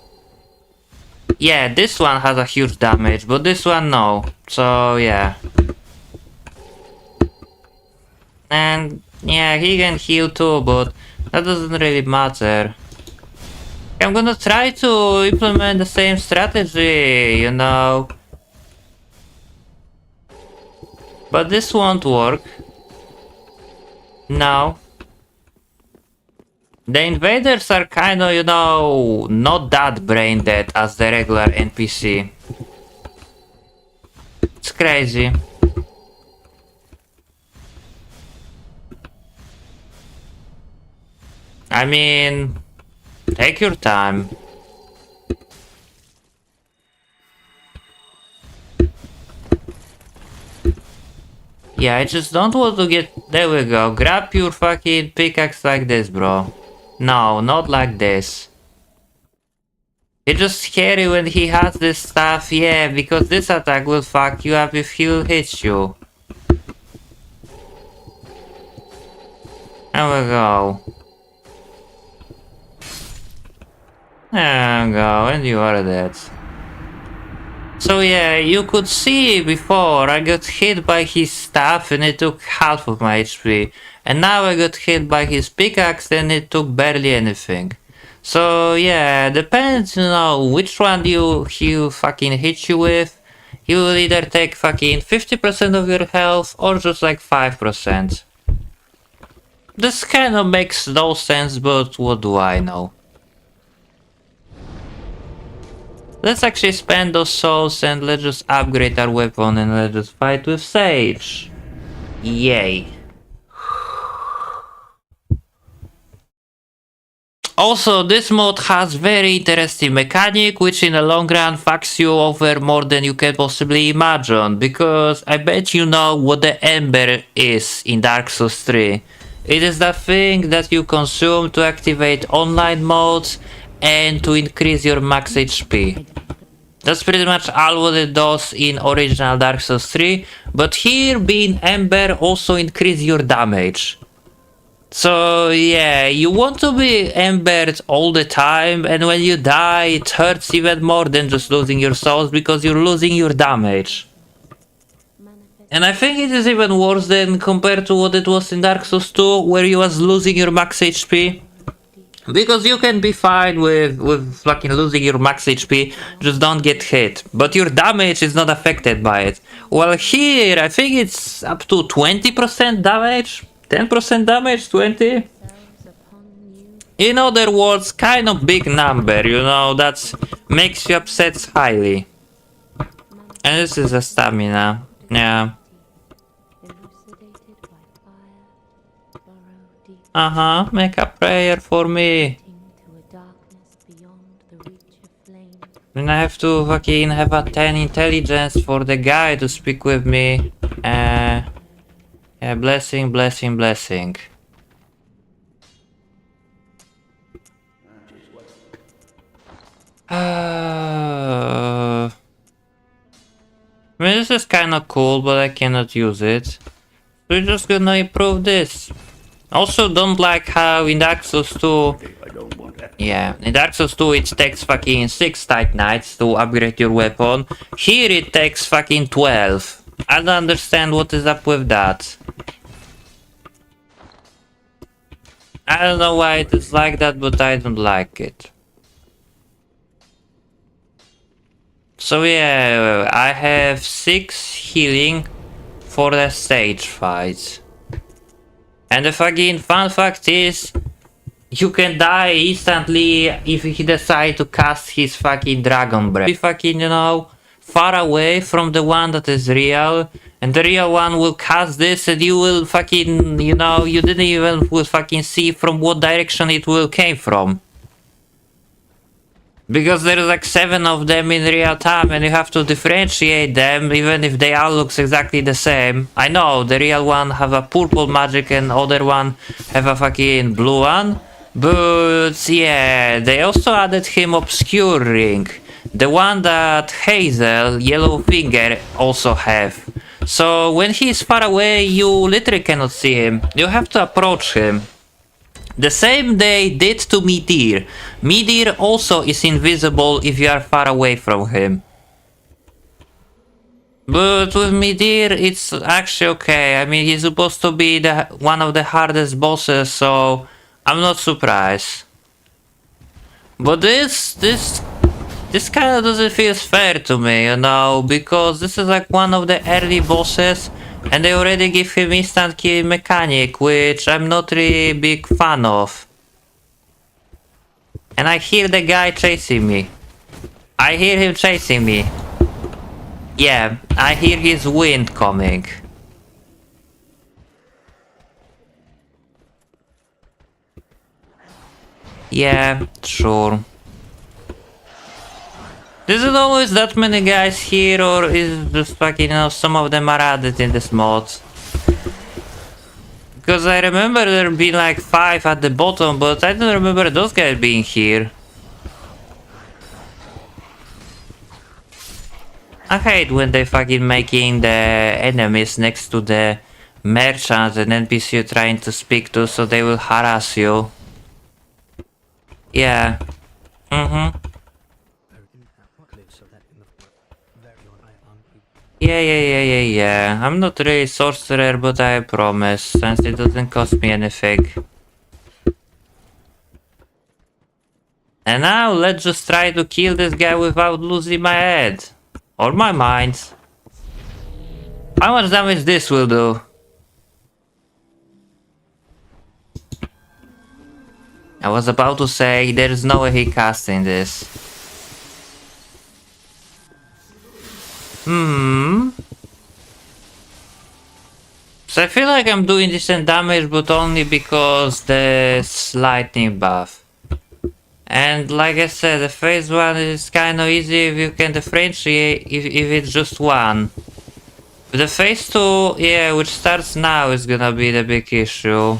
Yeah, this one has a huge damage, but this one no. So yeah. And yeah, he can heal too, but that doesn't really matter. I'm gonna try to implement the same strategy, you know. But this won't work. No. The invaders are kinda, you know, not that brain dead as the regular NPC. It's crazy. I mean, take your time. Yeah, I just don't want to get... There we go. Grab your fucking pickaxe like this, bro. No, not like this. It's just scary when he has this stuff, yeah, because this attack will fuck you up if he hits you. There we go. There we go, and you are dead. So yeah, you could see before I got hit by his staff and it took half of my HP. And now I got hit by his pickaxe and it took barely anything. So yeah, depends, you know, which one he fucking hit you with. He will either take fucking 50% of your health or just like 5%. This kind of makes no sense, but what do I know? Let's actually spend those souls and let's just upgrade our weapon and let's just fight with Sage. Yay. Also, this mod has very interesting mechanic which in the long run fucks you over more than you can possibly imagine, because I bet you know what the Ember is in Dark Souls 3. It is the thing that you consume to activate online modes and to increase your max HP. That's pretty much all what it does in original Dark Souls 3, but here being Ember also increase your damage. So yeah, you want to be embered all the time, and when you die it hurts even more than just losing your souls because you're losing your damage. And I think it is even worse than compared to what it was in Dark Souls 2, where you was losing your max HP. Because you can be fine with fucking losing your max HP, just don't get hit. But your damage is not affected by it. Well, here, I think it's up to 20% damage? 10% damage? 20? In other words, kind of big number, you know, that makes you upset highly. And this is a stamina, yeah. Make a prayer for me. And I have to fucking have a 10 intelligence for the guy to speak with me. Yeah, blessing, blessing, blessing. I mean, this is kinda cool, but I cannot use it. We're just gonna improve this. Also, don't like how in Dark Souls 2, yeah, in Dark Souls 2 it takes fucking 6 Titanites to upgrade your weapon. Here it takes fucking 12. I don't understand what is up with that. I don't know why it is like that, but I don't like it. So yeah, I have 6 healing for the stage fights. And the fucking fun fact is, you can die instantly if he decide to cast his fucking dragon breath. Be fucking, you know, far away from the one that is real, and the real one will cast this and you will fucking, you know, you didn't even will fucking see from what direction it will came from. Because there is like 7 of them in real time and you have to differentiate them even if they all looks exactly the same. I know the real one have a purple magic and other one have a fucking blue one. But yeah, they also added him obscure ring. The one that Hazel, Yellowfinger also have. So when he is far away you literally cannot see him. You have to approach him. The same they did to Midir. Midir also is invisible if you are far away from him. But with Midir it's actually okay. I mean, he's supposed to be one of the hardest bosses, so I'm not surprised. But this kind of doesn't feel fair to me, you know, because this is like one of the early bosses and they already give him instant kill mechanic, which I'm not really big fan of. And I hear the guy chasing me. I hear him chasing me. Yeah, I hear his wind coming. Yeah, sure. Is it always that many guys here, or is it just fucking, you know, some of them are added in this mod? Because I remember there being like 5 at the bottom, but I don't remember those guys being here. I hate when they fucking making the enemies next to the merchants and NPC you're trying to speak to, so they will harass you. Yeah. Yeah. I'm not really sorcerer, but I promise, since it doesn't cost me anything. And now let's just try to kill this guy without losing my head. Or my mind. How much damage this will do? I was about to say there is no way he casting this. So I feel like I'm doing decent damage, but only because there's lightning buff. And like I said, the phase 1 is kinda easy if you can differentiate if it's just one. The phase 2, yeah, which starts now, is gonna be the big issue.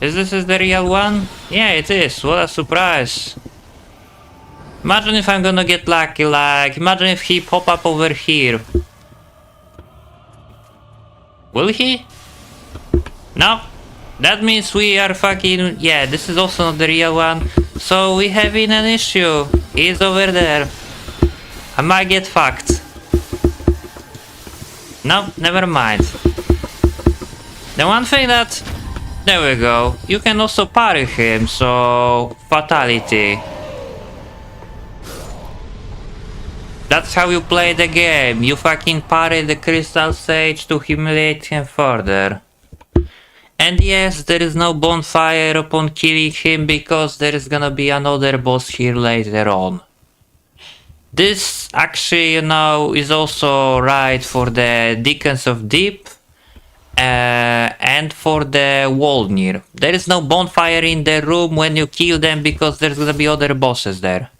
Is this the real one? Yeah, it is. What a surprise. Imagine if I'm gonna get lucky, like, imagine if he pop up over here. Will he? No. That means we are fucking... Yeah, this is also not the real one. So we having an issue. He's over there. I might get fucked. No, never mind. The one thing that... There we go. You can also parry him, so... Fatality. That's how you play the game. You fucking parry the crystal sage to humiliate him further. And yes, there is no bonfire upon killing him because there is gonna be another boss here later on. This actually, you know, is also right for the Deacons of Deep and for the Wolnir. There is no bonfire in the room when you kill them because there's gonna be other bosses there.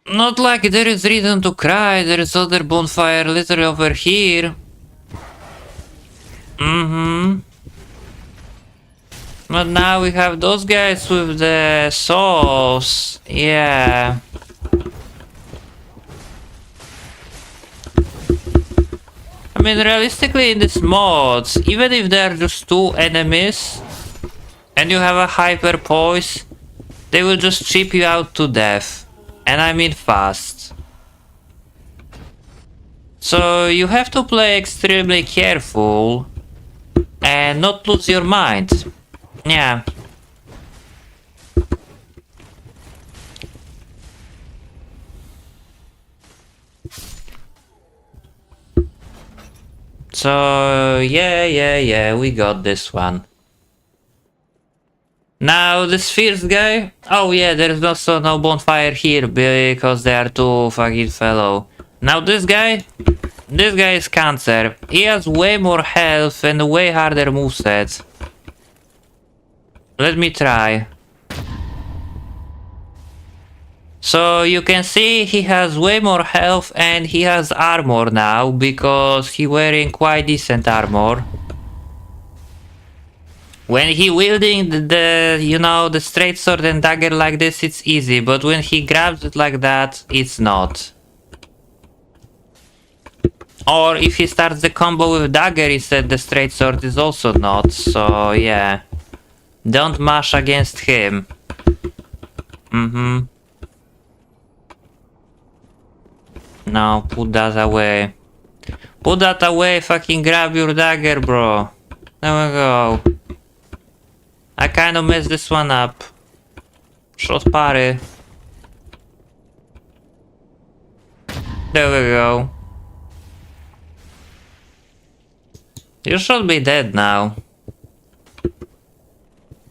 Not like there is reason to cry, there is other bonfire literally over here. But now we have those guys with the saws. Yeah. mean, realistically in this mod, even if there are just 2 enemies and you have a hyper poise, they will just chip you out to death. And I mean fast. So you have to play extremely careful and not lose your mind. Yeah. So yeah, we got this one. Now this first guy, oh yeah, there's also no bonfire here because they are too fucking fellow. Now this guy is cancer. He has way more health and a way harder moveset. Let me try. So you can see he has way more health and he has armor now because he wearing quite decent armor. When he wielding the you know, the straight sword and dagger like this, it's easy, but when he grabs it like that, it's not. Or if he starts the combo with dagger instead, the straight sword is also not, so yeah. Don't mash against him. No, put that away. Put that away, fucking grab your dagger, bro. There we go. I kinda messed this one up. Shot parry. There we go. You should be dead now.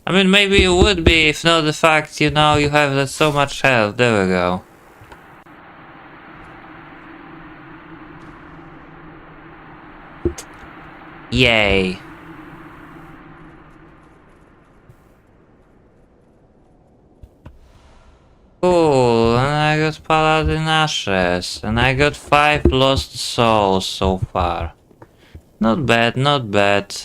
I mean, maybe you would be if not the fact, you know, you have so much health. There we go. Yay. Cool, and I got Paladin Ashes, and I got 5 lost souls so far. Not bad, not bad.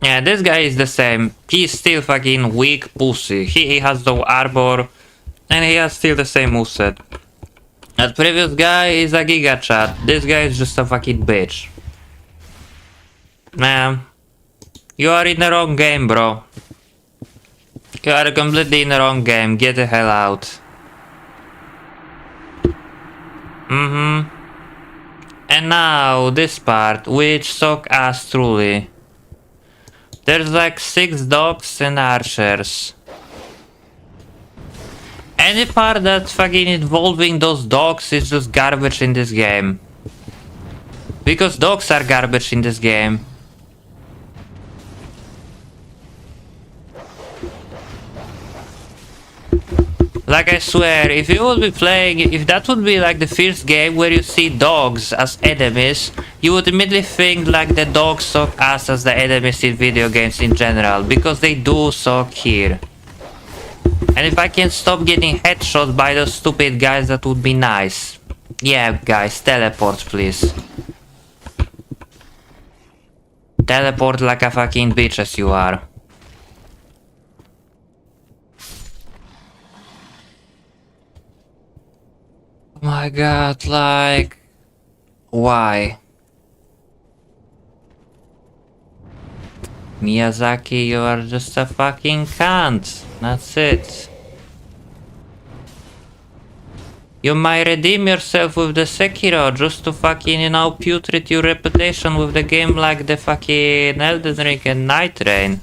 Yeah, this guy is the same. He's still fucking weak pussy. He has no armor, and he has still the same moveset. That previous guy is a giga chat. This guy is just a fucking bitch. Man. You are in the wrong game, bro. You are completely in the wrong game. Get the hell out. And now this part, which suck ass truly. There's like 6 dogs and archers. Any part that's fucking involving those dogs is just garbage in this game. Because dogs are garbage in this game. Like I swear, if you would be playing, if that would be like the first game where you see dogs as enemies, you would immediately think like the dogs suck ass as the enemies in video games in general, because they do suck here. And if I can stop getting headshot by those stupid guys, that would be nice. Yeah, guys, teleport please. Teleport like a fucking bitch as you are. Oh my god, like... why? Miyazaki, you are just a fucking cunt. That's it. You might redeem yourself with the Sekiro just to fucking, you know, putrid your reputation with the game like the fucking Elden Ring and Night Rain.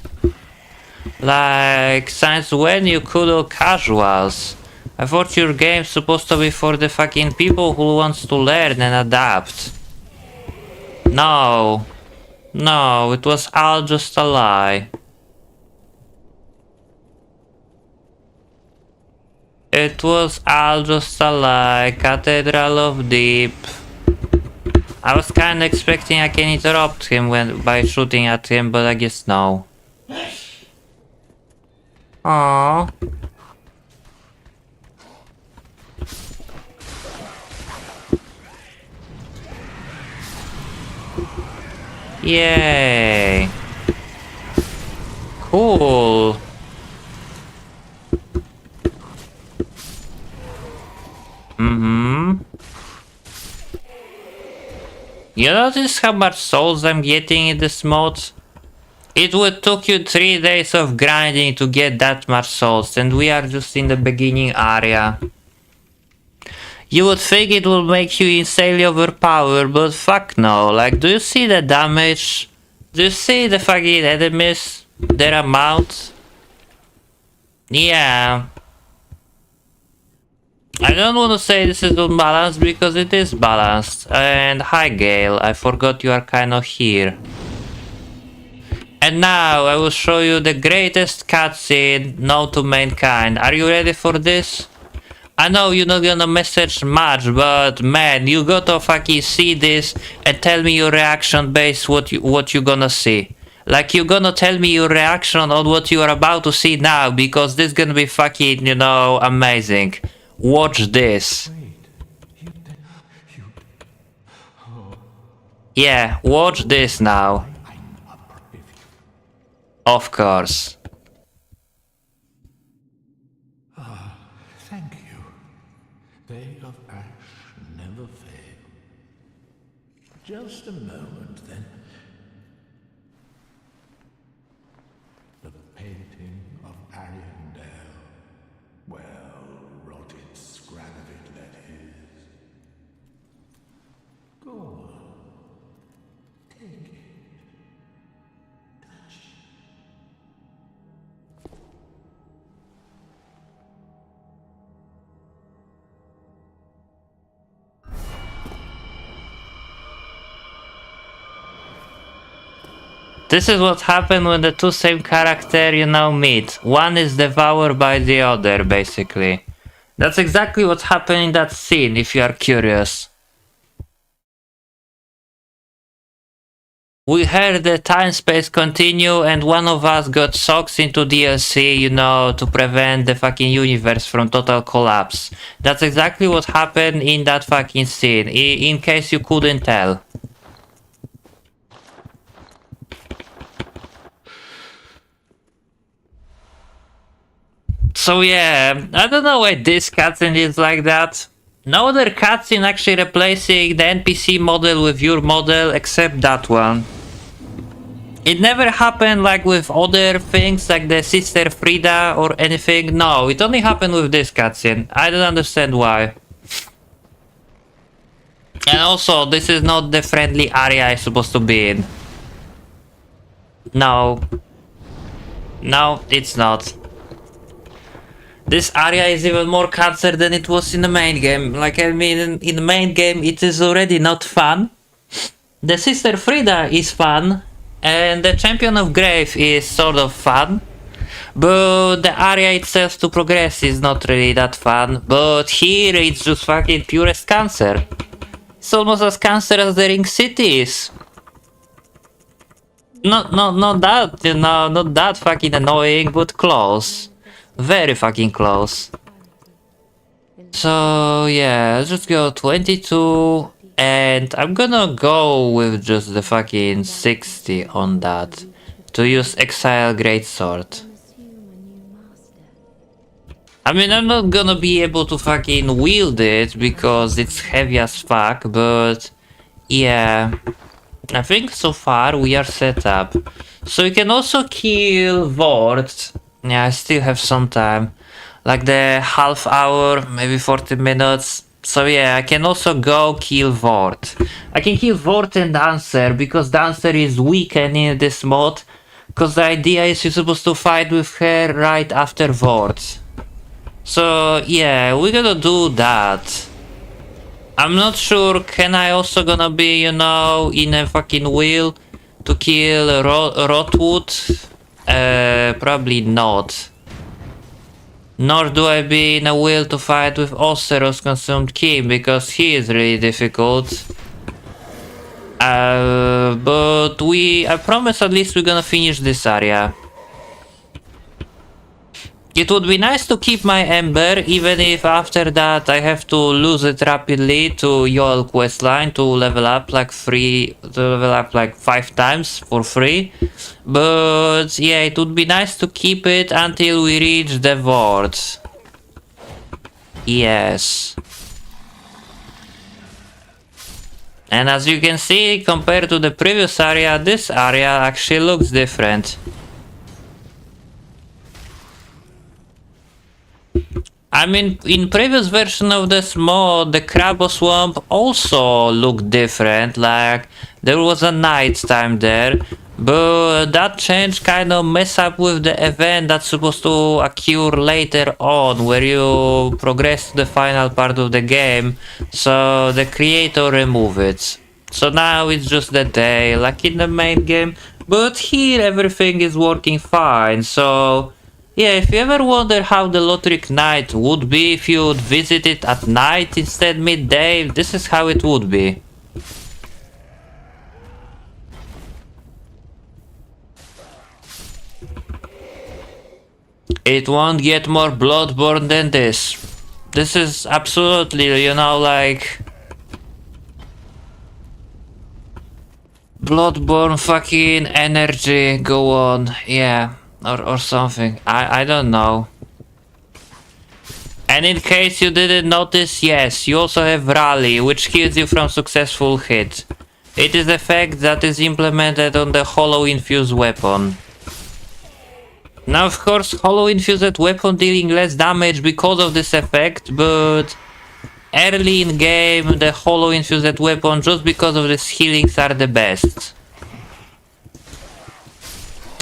Like, since when you kudo casuals? I thought your game's supposed to be for the fucking people who wants to learn and adapt. No. No, it was all just a lie. It was all just a lie, Cathedral of Deep. I was kinda expecting I can interrupt him by shooting at him, but I guess no. Aww. Yay! Cool! You notice how much souls I'm getting in this mode? It would took you 3 days of grinding to get that much souls, and we are just in the beginning area. You would think it would make you insanely overpowered, but fuck no. Like, do you see the damage? Do you see the fucking enemies? Their amount? Yeah. I don't want to say this is unbalanced because it is balanced. And hi Gale, I forgot you are kind of here. And now I will show you the greatest cutscene known to mankind. Are you ready for this? I know you're not gonna message much, but man, you gotta fucking see this and tell me your reaction based what you gonna see. Like, you're gonna tell me your reaction on what you are about to see now, because this is gonna be fucking, you know, amazing. Watch this. Yeah, watch this now. Of course. Thank you. Day of ash never fail. Just a moment, then. The painting of Ariandel. Well, rotted scrap of it that is. Go on. Take it. Touch it. This is what happened when the two same character, you know, meet. One is devoured by the other, basically. That's exactly what happened in that scene, if you are curious. We heard the time-space continue and one of us got sucked into DLC, you know, to prevent the fucking universe from total collapse. That's exactly what happened in that fucking scene, in case you couldn't tell. So yeah, I don't know why this cutscene is like that. No other cutscene actually replacing the NPC model with your model except that one. It never happened like with other things like the Sister Frida or anything. No, it only happened with this cutscene. I don't understand why. And also, this is not the friendly area I'm supposed to be in. No. No, it's not. This area is even more cancer than it was in the main game. Like, I mean, in the main game it is already not fun. The Sister Frida is fun, and the Champion of Grave is sort of fun. But the area itself to progress is not really that fun. But here it's just fucking purest cancer. It's almost as cancer as the Ring City is. Not that, you know, not that fucking annoying, but close. Very fucking close. So yeah, let's just go 22 and I'm gonna go with just the fucking 60 on that to use Exile Greatsword. I mean, I'm not gonna be able to fucking wield it because it's heavy as fuck, but yeah, I think so far we are set up. So you can also kill Vord. Yeah, I still have some time. Like the half hour, maybe 40 minutes. So yeah, I can also go kill Vord. I can kill Vord and Dancer, because Dancer is weakened in this mode. Because the idea is you're supposed to fight with her right after Vord. So yeah, we're gonna do that. I'm not sure, can I also gonna be, you know, in a fucking wheel to kill Rotwood? Probably not. Nor do I be in a will to fight with Oseros Consumed King, because he is really difficult. But I promise at least we're gonna finish this area. It would be nice to keep my Ember, even if after that I have to lose it rapidly to Yoel questline to level up like 5 times for free. But yeah, it would be nice to keep it until we reach the wards. Yes. And as you can see, compared to the previous area, this area actually looks different. I mean, in previous version of this mod, the Crabbo Swamp also looked different, like there was a night time there, but that change kind of mess up with the event that's supposed to occur later on, where you progress to the final part of the game, so the creator removed it. So now it's just the day, like in the main game, but here everything is working fine, so... Yeah, if you ever wonder how the Lothric Night would be if you would visit it at night instead midday, this is how it would be. It won't get more Bloodborne than this. This is absolutely, you know, like... Bloodborne fucking energy, go on, yeah. Or something. I don't know. And in case you didn't notice, yes, you also have Rally, which heals you from successful hit. It is effect that is implemented on the Hollow Infused weapon. Now of course, Hollow Infused weapon dealing less damage because of this effect, but early in game the Hollow Infused weapon, just because of this healings, are the best.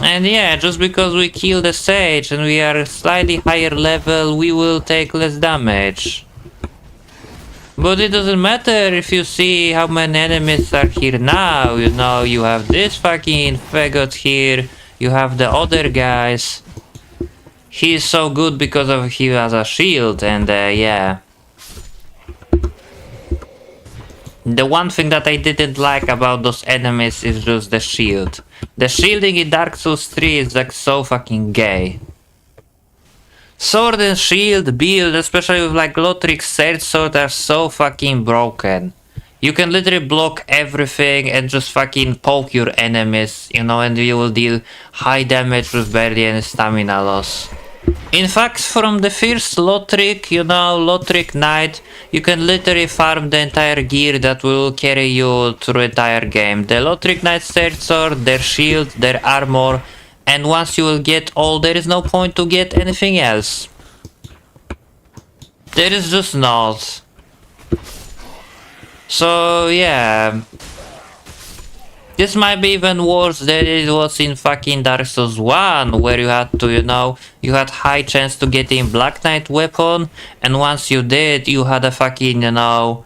And yeah, just because we kill the sage and we are slightly higher level, we will take less damage. But it doesn't matter if you see how many enemies are here now, you know, you have this fucking faggot here, you have the other guys. He is so good because of he has a shield, and yeah. The one thing that I didn't like about those enemies is just the shield. The shielding in Dark Souls 3 is like so fucking gay. Sword and shield build, especially with like Lothric's Surge Sword, are so fucking broken. You can literally block everything and just fucking poke your enemies, you know, and you will deal high damage with barely any stamina loss. In fact, from the first Lothric, you know, Lothric Knight, you can literally farm the entire gear that will carry you through the entire game. The Lothric Knight Surge Sword, their shield, their armor, and once you will get all, there is no point to get anything else. There is just not. So yeah. This might be even worse than it was in fucking Dark Souls 1, where you had to, you know, you had high chance to get in Black Knight weapon, and once you did, you had a fucking, you know,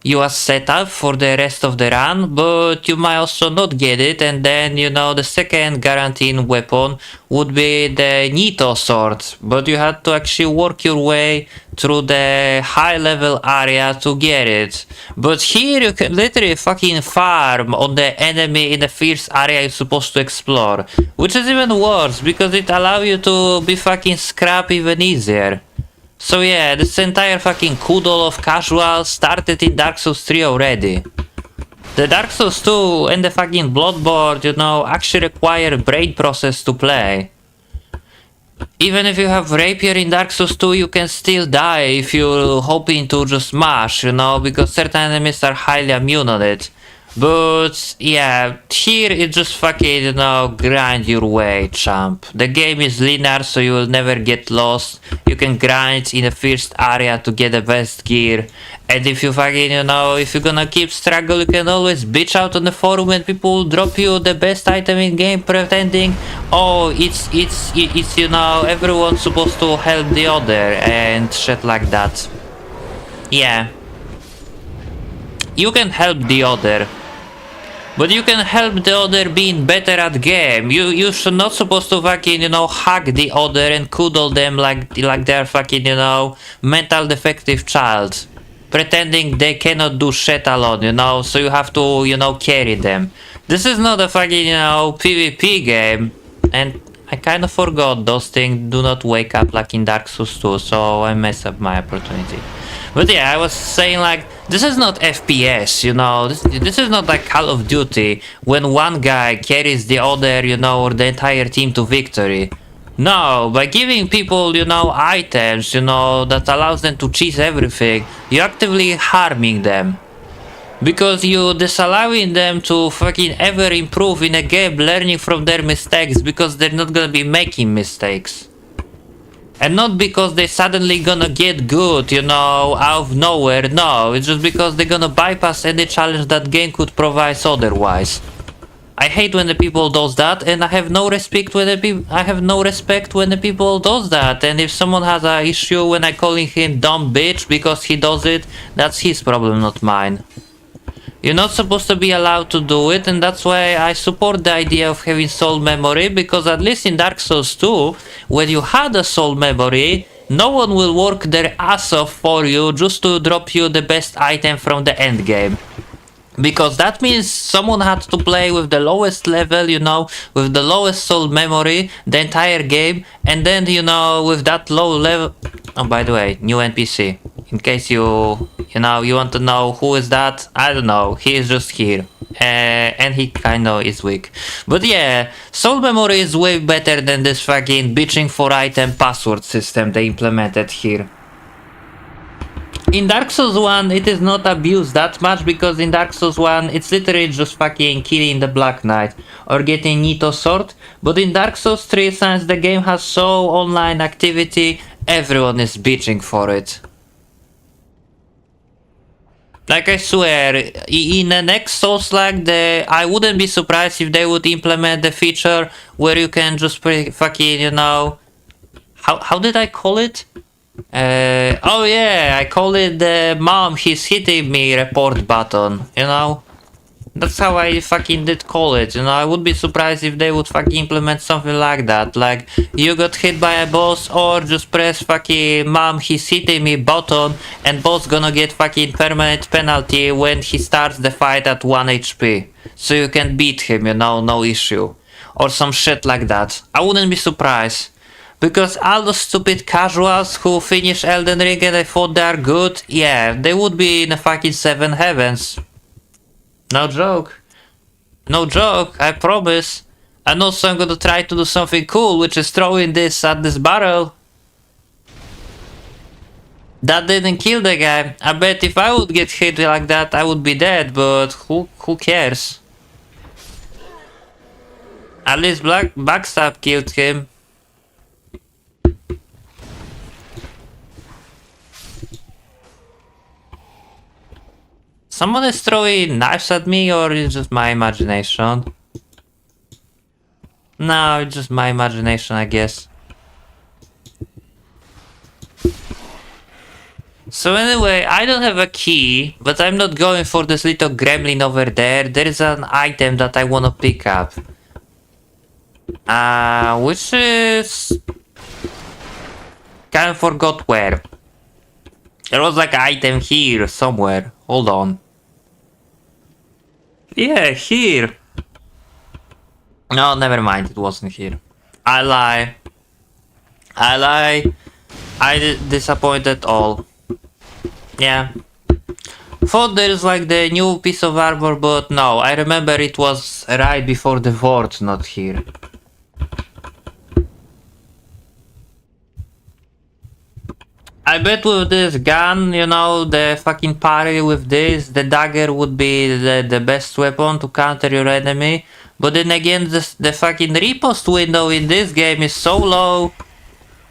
you was set up for the rest of the run, but you might also not get it, and then, you know, the second guaranteed weapon would be the Nito sword, but you had to actually work your way through the high level area to get it. But here you can literally fucking farm on the enemy in the first area you're supposed to explore, which is even worse, because it allows you to be fucking scrap even easier. So yeah, this entire fucking kudo of casual started in Dark Souls 3 already. The Dark Souls 2 and the fucking Bloodborne, you know, actually require brain process to play. Even if you have Rapier in Dark Souls 2, you can still die if you're hoping to just mash, you know, because certain enemies are highly immune on it. But yeah, here it just fucking, you know, grind your way, champ. The game is linear, so you will never get lost. You can grind in the first area to get the best gear. And if you fucking, you know, if you're gonna keep struggle, you can always bitch out on the forum and people will drop you the best item in game, pretending, oh, it's you know, everyone's supposed to help the other and shit like that. Yeah. You can help the other. But you can help the other being better at game. You should not supposed to fucking, you know, hug the other and cuddle them like they're fucking, you know, mental defective child. Pretending they cannot do shit alone, you know, so you have to, you know, carry them. This is not a fucking, you know, PvP game. And I kind of forgot those things do not wake up like in Dark Souls 2, so I messed up my opportunity. But yeah, I was saying like, this is not FPS, you know, this is not like Call of Duty, when one guy carries the other, you know, or the entire team to victory. No, by giving people, you know, items, you know, that allows them to cheese everything, you're actively harming them. Because you disallowing them to fucking ever improve in a game, learning from their mistakes, because they're not gonna be making mistakes. And not because they suddenly gonna get good, you know, out of nowhere. No, it's just because they're gonna bypass any challenge that game could provide otherwise. I hate when the people does that, and I have no respect when the people does that. And if someone has an issue when I calling him dumb bitch because he does it, that's his problem, not mine. You're not supposed to be allowed to do it, and that's why I support the idea of having soul memory, because at least in Dark Souls 2, when you had a soul memory, no one will work their ass off for you just to drop you the best item from the end game. Because that means someone had to play with the lowest level, you know, with the lowest soul memory the entire game, and then, you know, with that low level... Oh, by the way, new NPC. In case you want to know who is that, I don't know, he is just here. And he kinda is weak. But yeah, soul memory is way better than this fucking bitching for item password system they implemented here. In Dark Souls 1, it is not abused that much, because in Dark Souls 1, it's literally just fucking killing the Black Knight or getting Nito Sword. But in Dark Souls 3, since the game has so online activity, everyone is bitching for it. Like, I swear, in the next Souls-like, I wouldn't be surprised if they would implement the feature where you can just fucking, you know... How did I call it? Oh yeah, I call it the mom he's hitting me report button, you know? That's how I fucking did call it, you know? I would be surprised if they would fucking implement something like that. Like, you got hit by a boss, or just press fucking mom he's hitting me button, and boss gonna get fucking permanent penalty when he starts the fight at 1 HP. So you can beat him, you know, no issue. Or some shit like that. I wouldn't be surprised. Because all those stupid casuals who finish Elden Ring and I thought they are good, yeah, they would be in the fucking 7 heavens. No joke. No joke, I promise. And also I'm gonna try to do something cool, which is throwing this at this barrel. That didn't kill the guy. I bet if I would get hit like that, I would be dead, but who cares? At least Backstab killed him. Someone is throwing knives at me, or is it just my imagination? No, it's just my imagination, I guess. So anyway, I don't have a key, but I'm not going for this little gremlin over there. There is an item that I wanna pick up. Which is... Kinda forgot where. There was like an item here somewhere. Hold on. Yeah, here. No, never mind. It wasn't here. I lie. I disappointed all. Yeah. Thought there's like the new piece of armor, but no. I remember it was right before the ward, not here. I bet with this gun, you know, the fucking parry with this, the dagger would be the best weapon to counter your enemy. But then again, the fucking riposte window in this game is so low.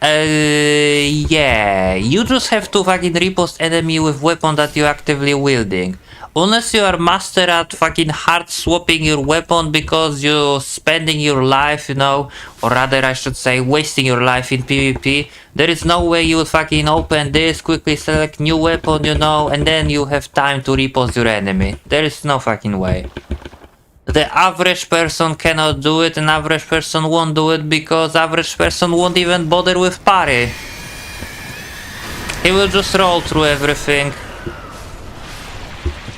Yeah, you just have to fucking riposte enemy with weapon that you're actively wielding. Unless you are master at fucking hard swapping your weapon because you're spending your life, you know, or rather I should say wasting your life in PvP, there is no way you will fucking open this, quickly select new weapon, you know, and then you have time to riposte your enemy. There is no fucking way. The average person cannot do it, and average person won't do it because average person won't even bother with parry. He will just roll through everything.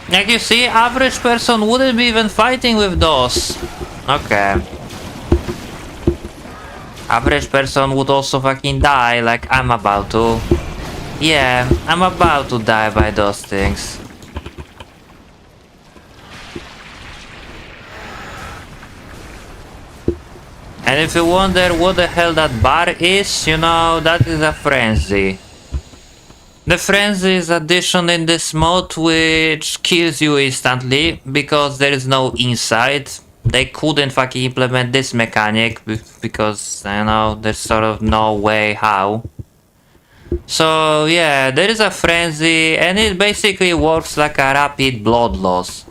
Like you see, average person wouldn't be even fighting with those. Okay. Average person would also fucking die like I'm about to. Yeah, I'm about to die by those things. And if you wonder what the hell that bar is, you know, that is a frenzy. The frenzy is addition in this mod which kills you instantly because there is no inside. They couldn't fucking implement this mechanic because, you know, there's sort of no way how. So yeah, there is a frenzy and it basically works like a rapid blood loss.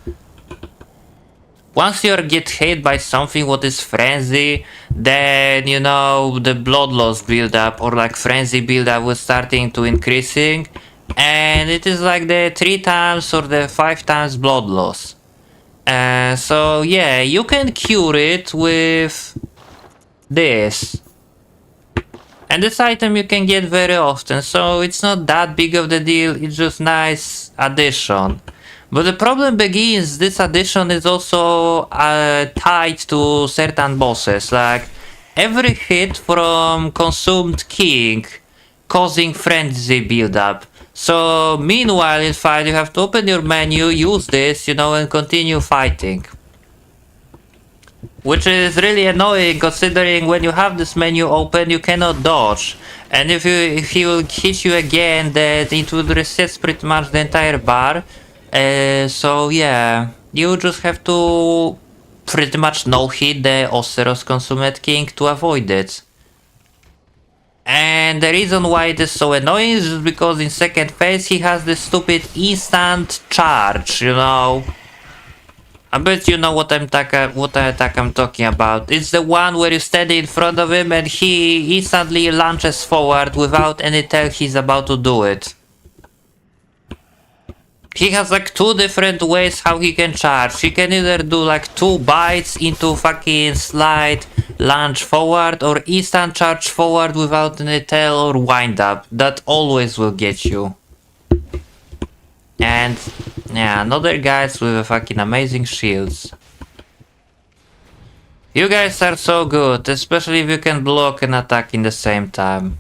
Once you get hit by something what is frenzy, then you know the blood loss build up or like frenzy build up was starting to increasing, and it is like the 3 times or the 5 times blood loss. So yeah, you can cure it with this. And this item you can get very often, so it's not that big of the deal, it's just nice addition. But the problem begins, this addition is also tied to certain bosses, like every hit from consumed king causing frenzy build-up. So meanwhile in fight you have to open your menu, use this, you know, and continue fighting. Which is really annoying considering when you have this menu open you cannot dodge. And if he will hit you again, that it would reset pretty much the entire bar. So yeah, you just have to pretty much no-hit the Oseros Consumed King to avoid it. And the reason why it is so annoying is just because in second phase he has this stupid instant charge, you know. I bet you know what attack I'm talking about. It's the one where you stand in front of him and he instantly launches forward without any tell he's about to do it. He has like 2 different ways how he can charge. He can either do like 2 bites into fucking slide, launch forward, or instant charge forward without any tail or wind up. That always will get you. And yeah, another guys with a fucking amazing shields. You guys are so good, especially if you can block and attack in the same time.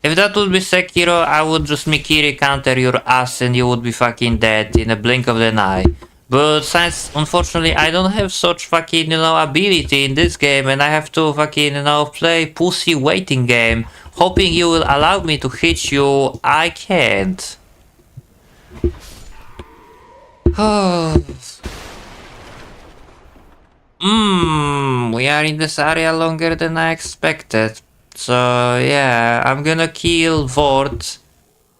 If that would be Sekiro, I would just Mikiri counter your ass and you would be fucking dead in a blink of an eye. But since, unfortunately, I don't have such fucking, you know, ability in this game and I have to fucking, you know, play pussy waiting game, hoping you will allow me to hit you, I can't. We are in this area longer than I expected. So yeah, I'm gonna kill Vord,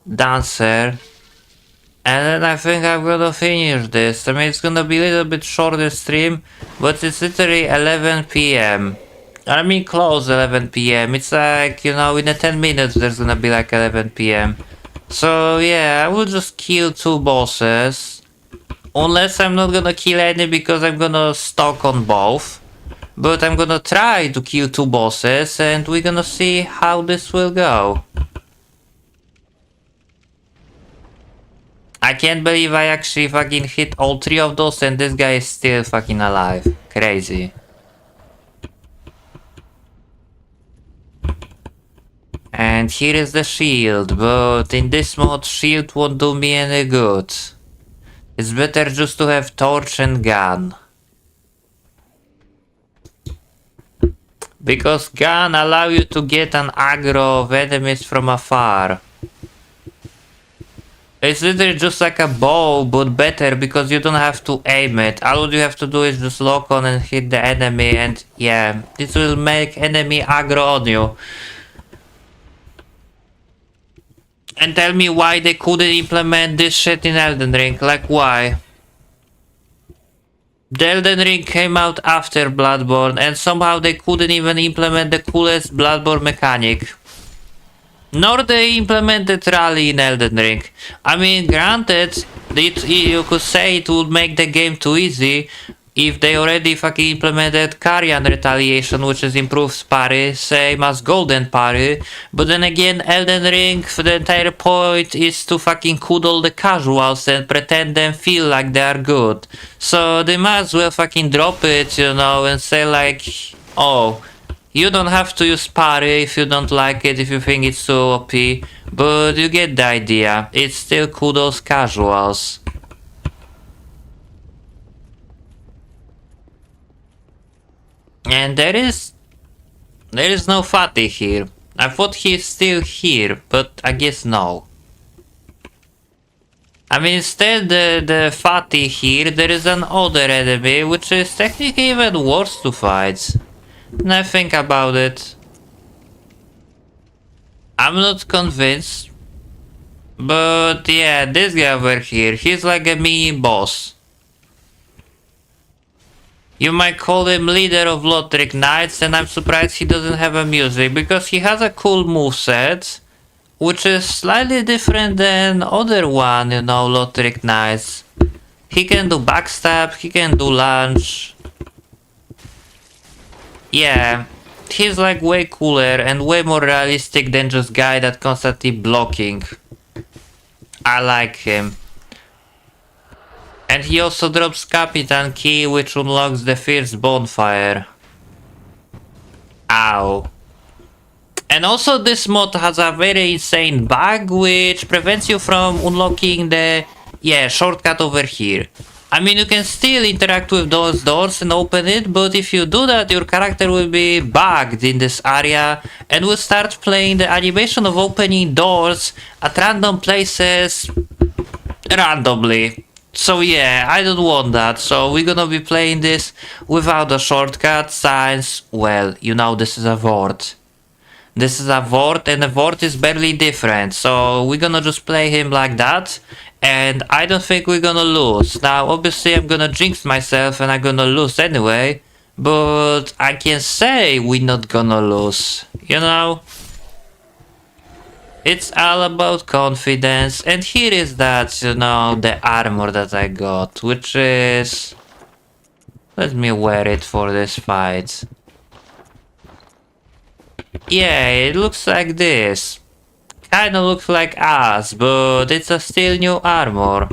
Dancer, and then I think I'm gonna finish this. I mean, it's gonna be a little bit shorter stream, but it's literally 11 PM. I mean, close 11 PM. It's like, you know, in a 10 minutes there's gonna be like 11 PM. So yeah, I will just kill 2 bosses. Unless I'm not gonna kill any because I'm gonna stock on both. But I'm gonna try to kill 2 bosses and we're gonna see how this will go. I can't believe I actually fucking hit all 3 of those and this guy is still fucking alive. Crazy. And here is the shield, but in this mod shield won't do me any good. It's better just to have torch and gun. Because gun allow you to get an aggro of enemies from afar. It's literally just like a bow, but better because you don't have to aim it. All you have to do is just lock on and hit the enemy and yeah, this will make enemy aggro on you. And tell me why they couldn't implement this shit in Elden Ring, like why? The Elden Ring came out after Bloodborne and somehow they couldn't even implement the coolest Bloodborne mechanic. Nor they implemented rally in Elden Ring. I mean, granted, you could say it would make the game too easy if they already fucking implemented Karyan retaliation, which is improved parry, same as golden parry. But then again, Elden Ring, the entire point is to fucking coddle the casuals and pretend them feel like they are good. So they might as well fucking drop it, you know, and say like, oh, you don't have to use parry if you don't like it, if you think it's too OP, but you get the idea. It still kudos casuals. And there is no fatty here. I thought he's still here, but I guess no. I mean, instead the fatty here, there is an other enemy, which is technically even worse to fight. When I think about it, I'm not convinced. But yeah, this guy over here, he's like a mini boss. You might call him leader of Lothric Knights, and I'm surprised he doesn't have a music, because he has a cool moveset, which is slightly different than other one, you know, Lothric Knights. He can do backstab, he can do lunge. Yeah, he's like way cooler and way more realistic than just guy that constantly blocking. I like him. And he also drops Capitan Key, which unlocks the Fierce Bonfire. Ow. And also this mod has a very insane bug, which prevents you from unlocking the, shortcut over here. I mean, you can still interact with those doors and open it, but if you do that, your character will be bugged in this area and will start playing the animation of opening doors at random places randomly. So yeah, I don't want that, so we're gonna be playing this without a shortcut since, well, you know, this is a Vord. This is a Vord, and a Vord is barely different, so we're gonna just play him like that, and I don't think we're gonna lose. Now, obviously I'm gonna jinx myself and I'm gonna lose anyway, but I can say we're not gonna lose, you know? It's all about confidence, and here is that, you know, the armor that I got, which is... Let me wear it for this fight. Yeah, it looks like this. Kinda looks like us, but it's a still new armor.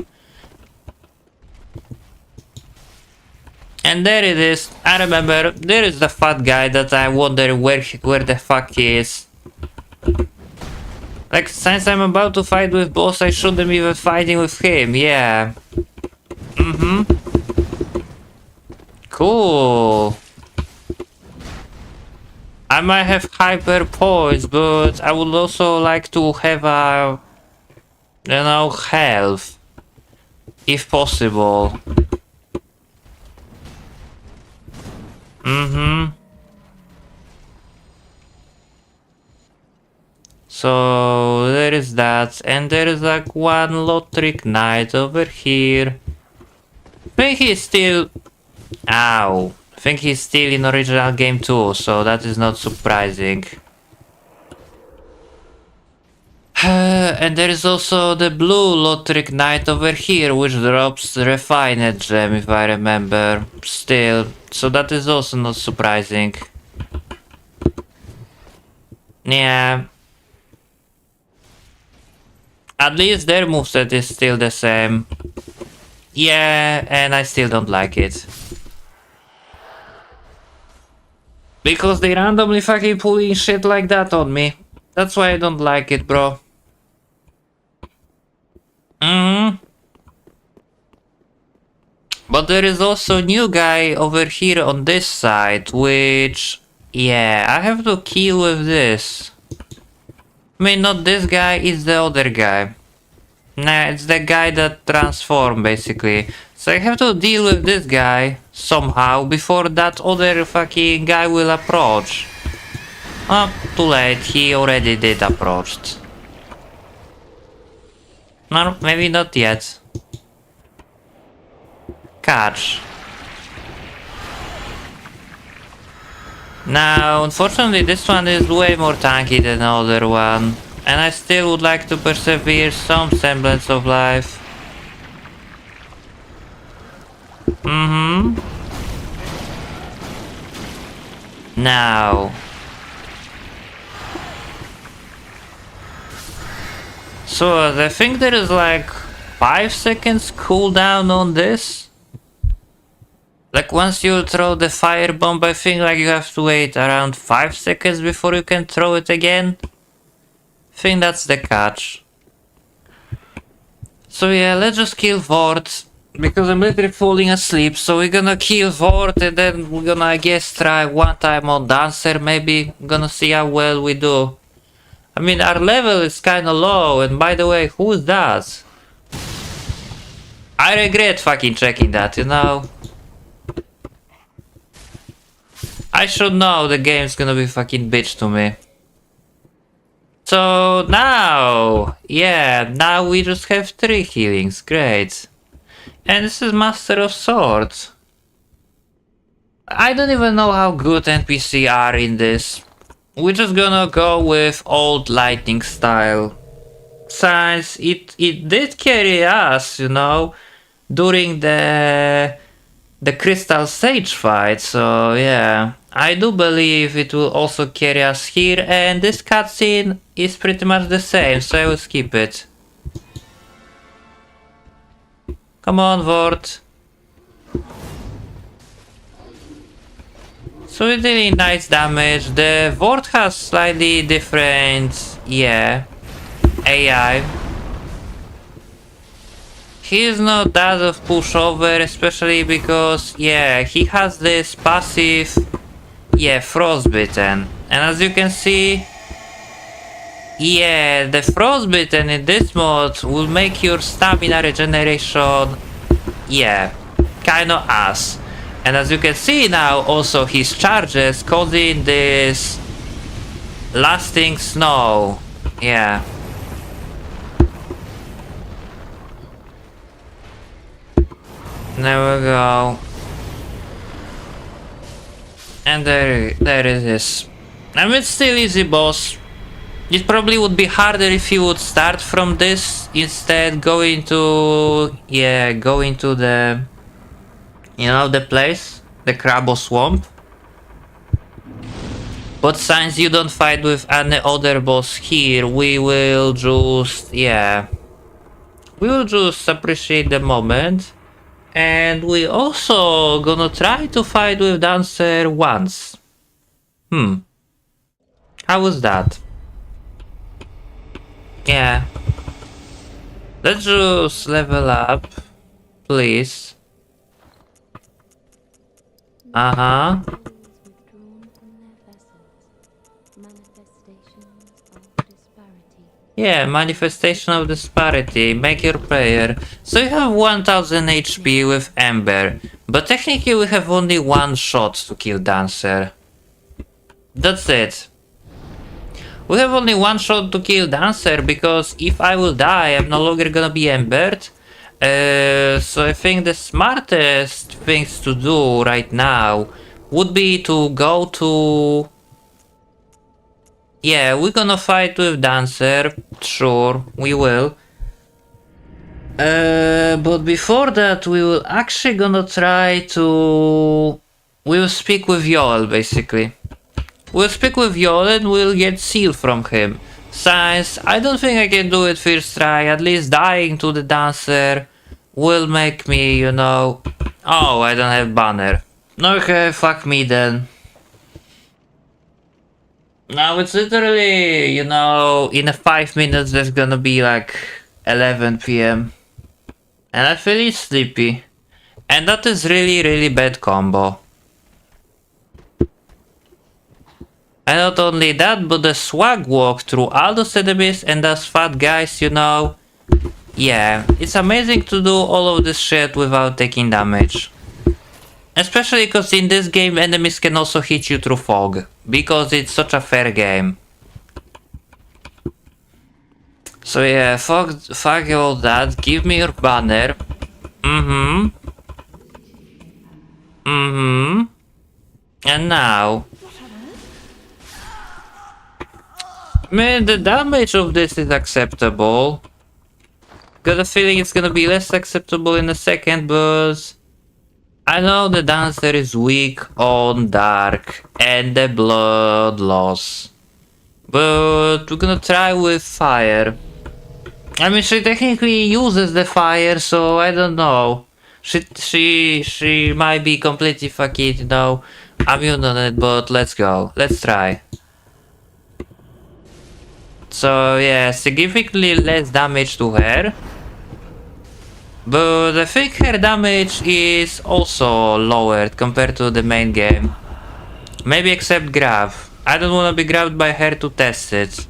And there it is. I remember, there is the fat guy that I wonder where the fuck he is. Like, since I'm about to fight with boss, I shouldn't be even fighting with him, yeah. Cool. I might have hyper points, but I would also like to have a, you know, health. If possible. So there is that, and there is like one Lothric Knight over here. I think he's still... Ow. I think he's still in original game too, so that is not surprising. And there is also the blue Lothric Knight over here, which drops Refined Gem, if I remember. Still, so that is also not surprising. Yeah. At least their moveset is still the same. Yeah, and I still don't like it. Because they randomly fucking pulling shit like that on me. That's why I don't like it, bro. But there is also a new guy over here on this side, which... Yeah, I have to kill with this. I mean, not this guy, it's the other guy. Nah, it's the guy that transformed, basically. So I have to deal with this guy, somehow, before that other fucking guy will approach. Oh, too late, he already did approach. No, maybe not yet. Catch. Now, unfortunately, this one is way more tanky than the other one. And I still would like to persevere some semblance of life. Now. So, I think there is like 5 seconds cooldown on this. Like once you throw the firebomb, I think like you have to wait around 5 seconds before you can throw it again. I think that's the catch. So yeah, let's just kill Vord. Because I'm literally falling asleep, so we're gonna kill Vord and then we're gonna, I guess, try one time on Dancer maybe. Gonna see how well we do. I mean, our level is kinda low, and by the way, who's that? I regret fucking checking that, you know? I should know the game's gonna be fucking bitch to me. So now, yeah, now we just have 3 healings, great. And this is Master of Swords. I don't even know how good NPC are in this. We're just gonna go with old lightning style. Since it did carry us, you know, during the Crystal Sage fight, so yeah. I do believe it will also carry us here, and this cutscene is pretty much the same, so I will skip it. Come on, Vort. So we're dealing nice damage. The Vort has slightly different, yeah, AI. He is not that of pushover, especially because, yeah, he has this passive, yeah, frostbitten. And as you can see, yeah, the frostbitten in this mod will make your stamina regeneration, yeah, kinda ass. And as you can see now, also his charges causing this lasting snow, yeah. There we go. And there it is. I mean, it's still easy boss. It probably would be harder if you would start from this instead going to, yeah, going to the, you know, the place, the Crabbo Swamp. But since you don't fight with any other boss here, we will just, yeah, we will just appreciate the moment. And we also gonna try to fight with Dancer once. How was that? Yeah. Let's just level up, please. Uh-huh. Yeah, manifestation of disparity. Make your prayer. So you have 1000 HP with Ember, but technically we have only 1 shot to kill Dancer. That's it. We have only 1 shot to kill Dancer because if I will die, I'm no longer gonna be embered. So I think the smartest things to do right now would be to go to... Yeah, we're gonna fight with Dancer, sure, we will. But before that, we will actually gonna try to... We'll speak with Yoel, basically. We'll speak with Yoel and we'll get seal from him. Since I don't think I can do it first try, at least dying to the Dancer will make me, you know... Oh, I don't have banner. Okay, fuck me then. Now it's literally, you know, in 5 minutes there's gonna be like 11 PM. And I feel sleepy. And that is really bad combo. And not only that, but the swag walk through all those enemies and those fat guys, you know. Yeah, it's amazing to do all of this shit without taking damage. Especially because in this game enemies can also hit you through fog, because it's such a fair game. So yeah, fuck all that, give me your banner. And now... Man, the damage of this is acceptable. Got a feeling it's gonna be less acceptable in a second, but... I know the Dancer is weak on dark and the blood loss. But we're gonna try with fire. I mean, she technically uses the fire, so I don't know. She might be completely fucking, you know, immune on it, but let's go. Let's try. So yeah, significantly less damage to her. But I think her damage is also lowered compared to the main game. Maybe except grab. I don't wanna be grabbed by her to test it.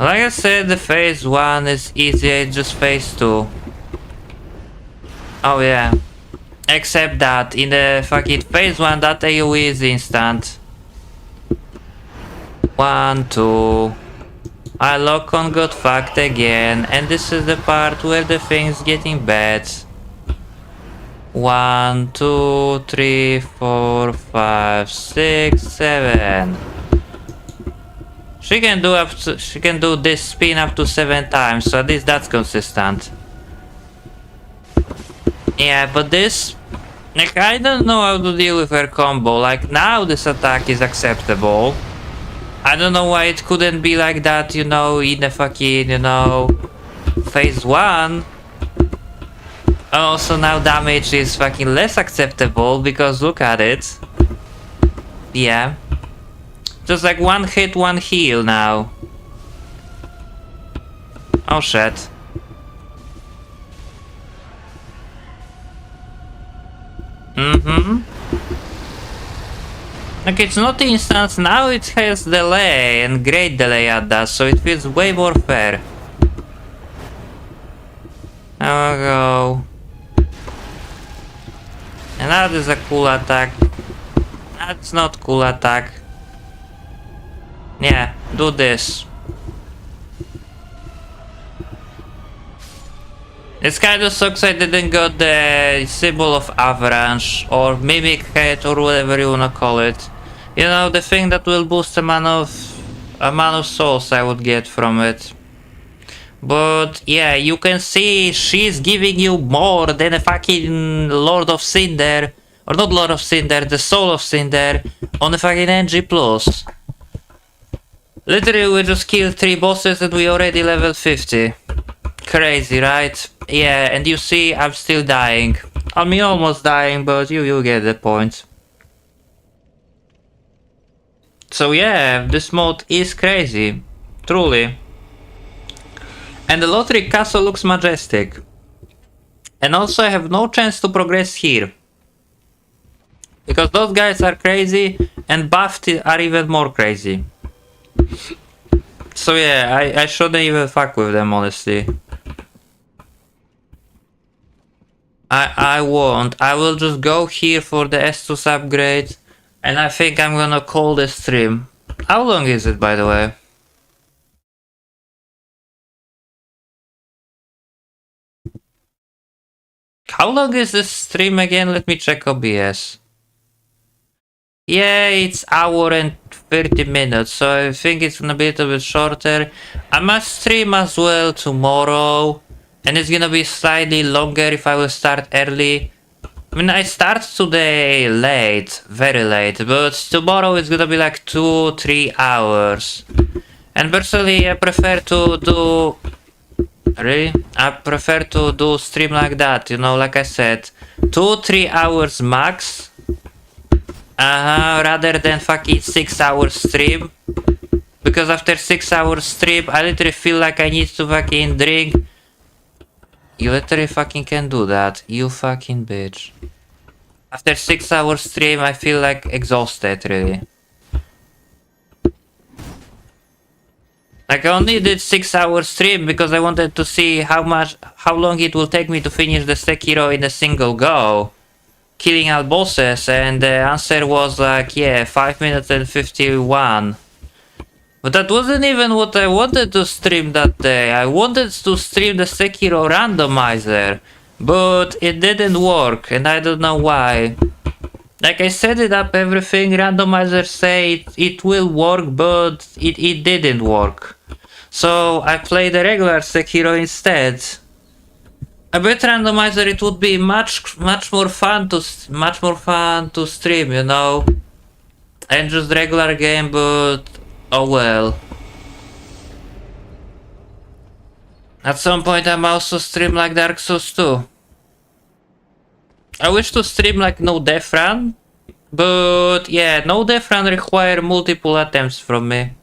Like I said, the phase 1 is easy, it's just phase 2. Oh yeah. Except that in the fucking phase 1 that AoE is instant. 1, 2. I lock on got fucked again, and this is the part where the thing's getting bad. 1, 2, 3, 4, 5, 6, 7. She can do this spin up to 7 times, so at least that's consistent. Yeah, but this, like, I don't know how to deal with her combo. Like, now this attack is acceptable. I don't know why it couldn't be like that, you know, in the fucking, you know, phase 1. Also now damage is fucking less acceptable because look at it. Yeah. Just like one hit, one heal now. Oh shit. Like it's not instant, now it has delay and great delay at that, so it feels way more fair. There we go. And that is a cool attack. That's not cool attack. Yeah, do this. It's kind of sucks I didn't got the symbol of avalanche or mimic head or whatever you wanna call it. You know, the thing that will boost amount of souls I would get from it. But yeah, you can see she's giving you more than a fucking Lord of Cinder, or not Lord of Cinder, the Soul of Cinder on the fucking NG+. Literally we just killed 3 bosses and we already level 50. Crazy, right? Yeah, and you see I'm still dying. I mean almost dying, but you get the point. So yeah, this mod is crazy. Truly. And the lottery castle looks majestic. And also I have no chance to progress here. Because those guys are crazy and buffed are even more crazy. So yeah, I shouldn't even fuck with them honestly. I won't. I will just go here for the Estus upgrade. And I think I'm gonna call the stream. How long is it by the way? How long is this stream again? Let me check OBS. Yeah, it's hour and 30 minutes, so I think it's gonna be a little bit shorter. I must stream as well tomorrow, and it's gonna be slightly longer if I will start early. I mean, I start today late, very late, but tomorrow it's gonna be like 2-3 hours. And personally, I prefer to do... Really? I prefer to do stream like that, you know, like I said. 2-3 hours max. Rather than fucking 6 hours stream. Because after 6 hours stream, I literally feel like I need to fucking drink. You literally fucking can do that, you fucking bitch. After 6 hours stream, I feel like exhausted, really. Like I only did 6 hours stream because I wanted to see how long it will take me to finish the Sekiro in a single go. Killing all bosses, and the answer was like, yeah, 5 minutes and 51. But that wasn't even what I wanted to stream that day. I wanted to stream the Sekiro randomizer, but it didn't work, and I don't know why. Like I set it up everything, randomizer say it will work, but it didn't work. So I played the regular Sekiro instead. A better randomizer, it would be much more fun to stream, you know. And just regular game, but oh well. At some point I'm also stream like Dark Souls 2. I wish to stream like No Death Run, but yeah, No Death Run require multiple attempts from me.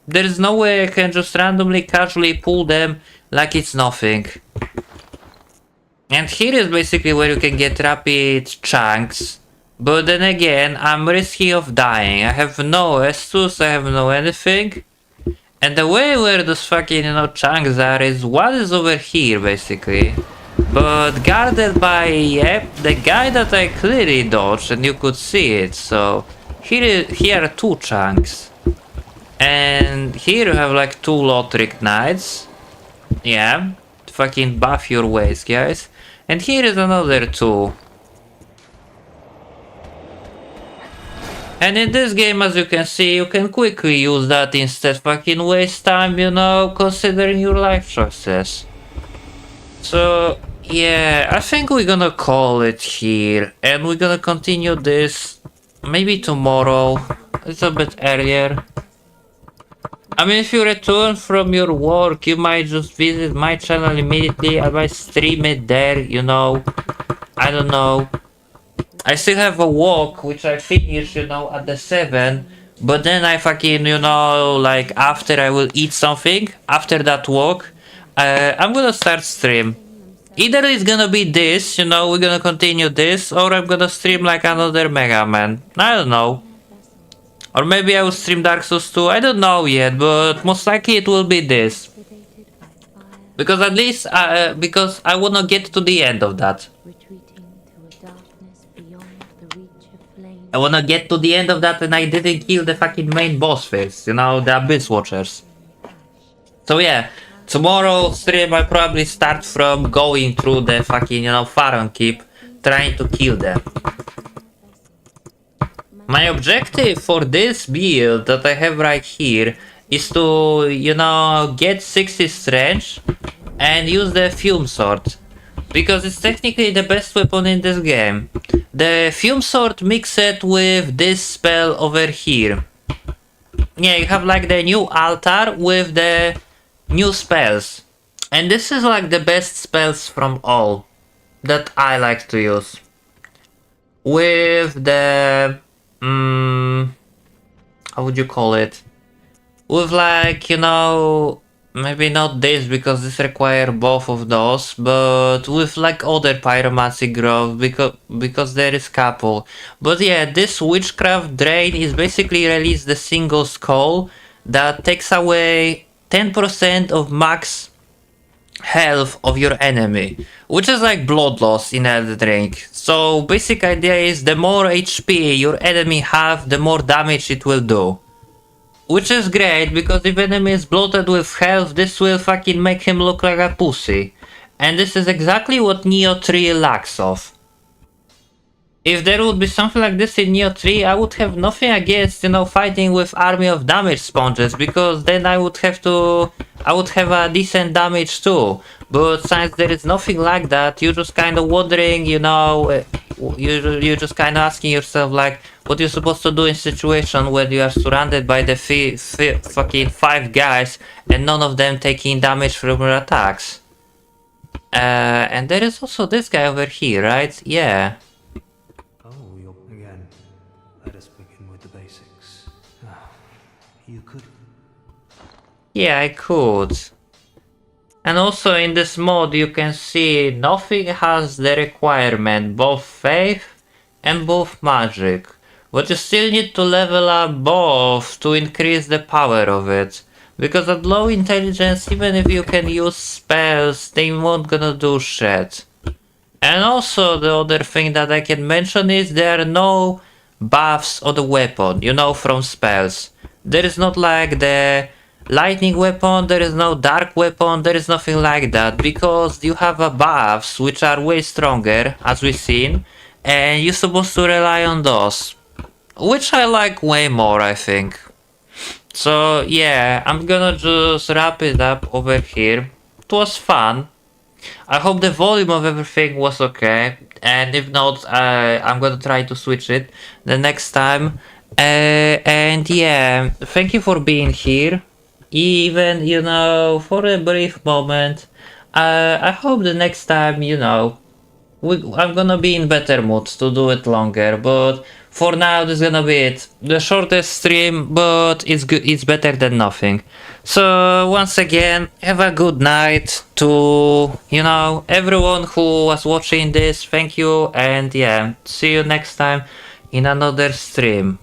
There is no way I can just randomly casually pull them like it's nothing. And here is basically where you can get rapid chunks. But then again, I'm risky of dying. I have no Estus, I have no anything. And the way where those fucking, chunks are is one is over here, basically. But guarded by, yep, the guy that I clearly dodged, and you could see it. So here are two chunks. And here you have like two Lothric Knights. Yeah, fucking buff your ways, guys. And here is another two. And in this game, as you can see, you can quickly use that instead fucking waste time, considering your life choices. So, yeah, I think we're gonna call it here. And we're gonna continue this maybe tomorrow, a little bit earlier. I mean, if you return from your work, you might just visit my channel immediately. I might stream it there, I don't know. I still have a walk, which I finish, at the 7. But then I fucking, like after I will eat something, after that walk, I'm gonna start stream. Either it's gonna be this, we're gonna continue this, or I'm gonna stream like another Mega Man. I don't know. Or maybe I will stream Dark Souls 2, I don't know yet, but most likely it will be this. Because at least, because I wanna get to the end of that. I wanna get to the end of that and I didn't kill the fucking main boss first, the Abyss Watchers. So yeah, tomorrow stream I probably start from going through the fucking, Pharaoh Keep, trying to kill them. My objective for this build that I have right here is to, get 60 strength and use the Fume Sword. Because it's technically the best weapon in this game. The Fume Sword mixed with this spell over here. Yeah, you have like the new altar with the new spells. And this is like the best spells from all that I like to use. With the... how would you call it? With like, maybe not this because this require both of those, but with like other pyromancy growth because there is couple. But yeah, this witchcraft drain is basically release the single skull that takes away 10% of max health of your enemy, which is like blood loss in Elden Ring. So basic idea is the more HP your enemy have, the more damage it will do. Which is great, because if enemy is bloated with health, this will fucking make him look like a pussy. And this is exactly what Neo 3 lacks of. If there would be something like this in Neo 3, I would have nothing against, fighting with army of damage sponges, because then I would have a decent damage too. But since there is nothing like that, you're just kind of wondering, you're just kind of asking yourself like, what you're supposed to do in situation when you are surrounded by the fucking 5 guys and none of them taking damage from your attacks. And there is also this guy over here, right? Yeah. Again, let us begin with the basics. You could. Yeah, I could. And also in this mod you can see nothing has the requirement, both faith and both magic. But you still need to level up both to increase the power of it. Because at low intelligence, even if you can use spells, they won't gonna do shit. And also the other thing that I can mention is there are no buffs on the weapon, from spells. There is not like the lightning weapon, there is no dark weapon, there is nothing like that. Because you have a buffs which are way stronger, as we've seen. And you're supposed to rely on those. Which I like way more, I think. So yeah, I'm gonna just wrap it up over here. It was fun. I hope the volume of everything was okay. And if not, I'm gonna try to switch it the next time. And yeah, thank you for being here. Even, for a brief moment. I hope the next time, I'm gonna be in better mood to do it longer, but for now this is gonna be it. The shortest stream, but it's good. It's better than nothing. So once again, have a good night to everyone who was watching this. Thank you, and yeah, see you next time in another stream.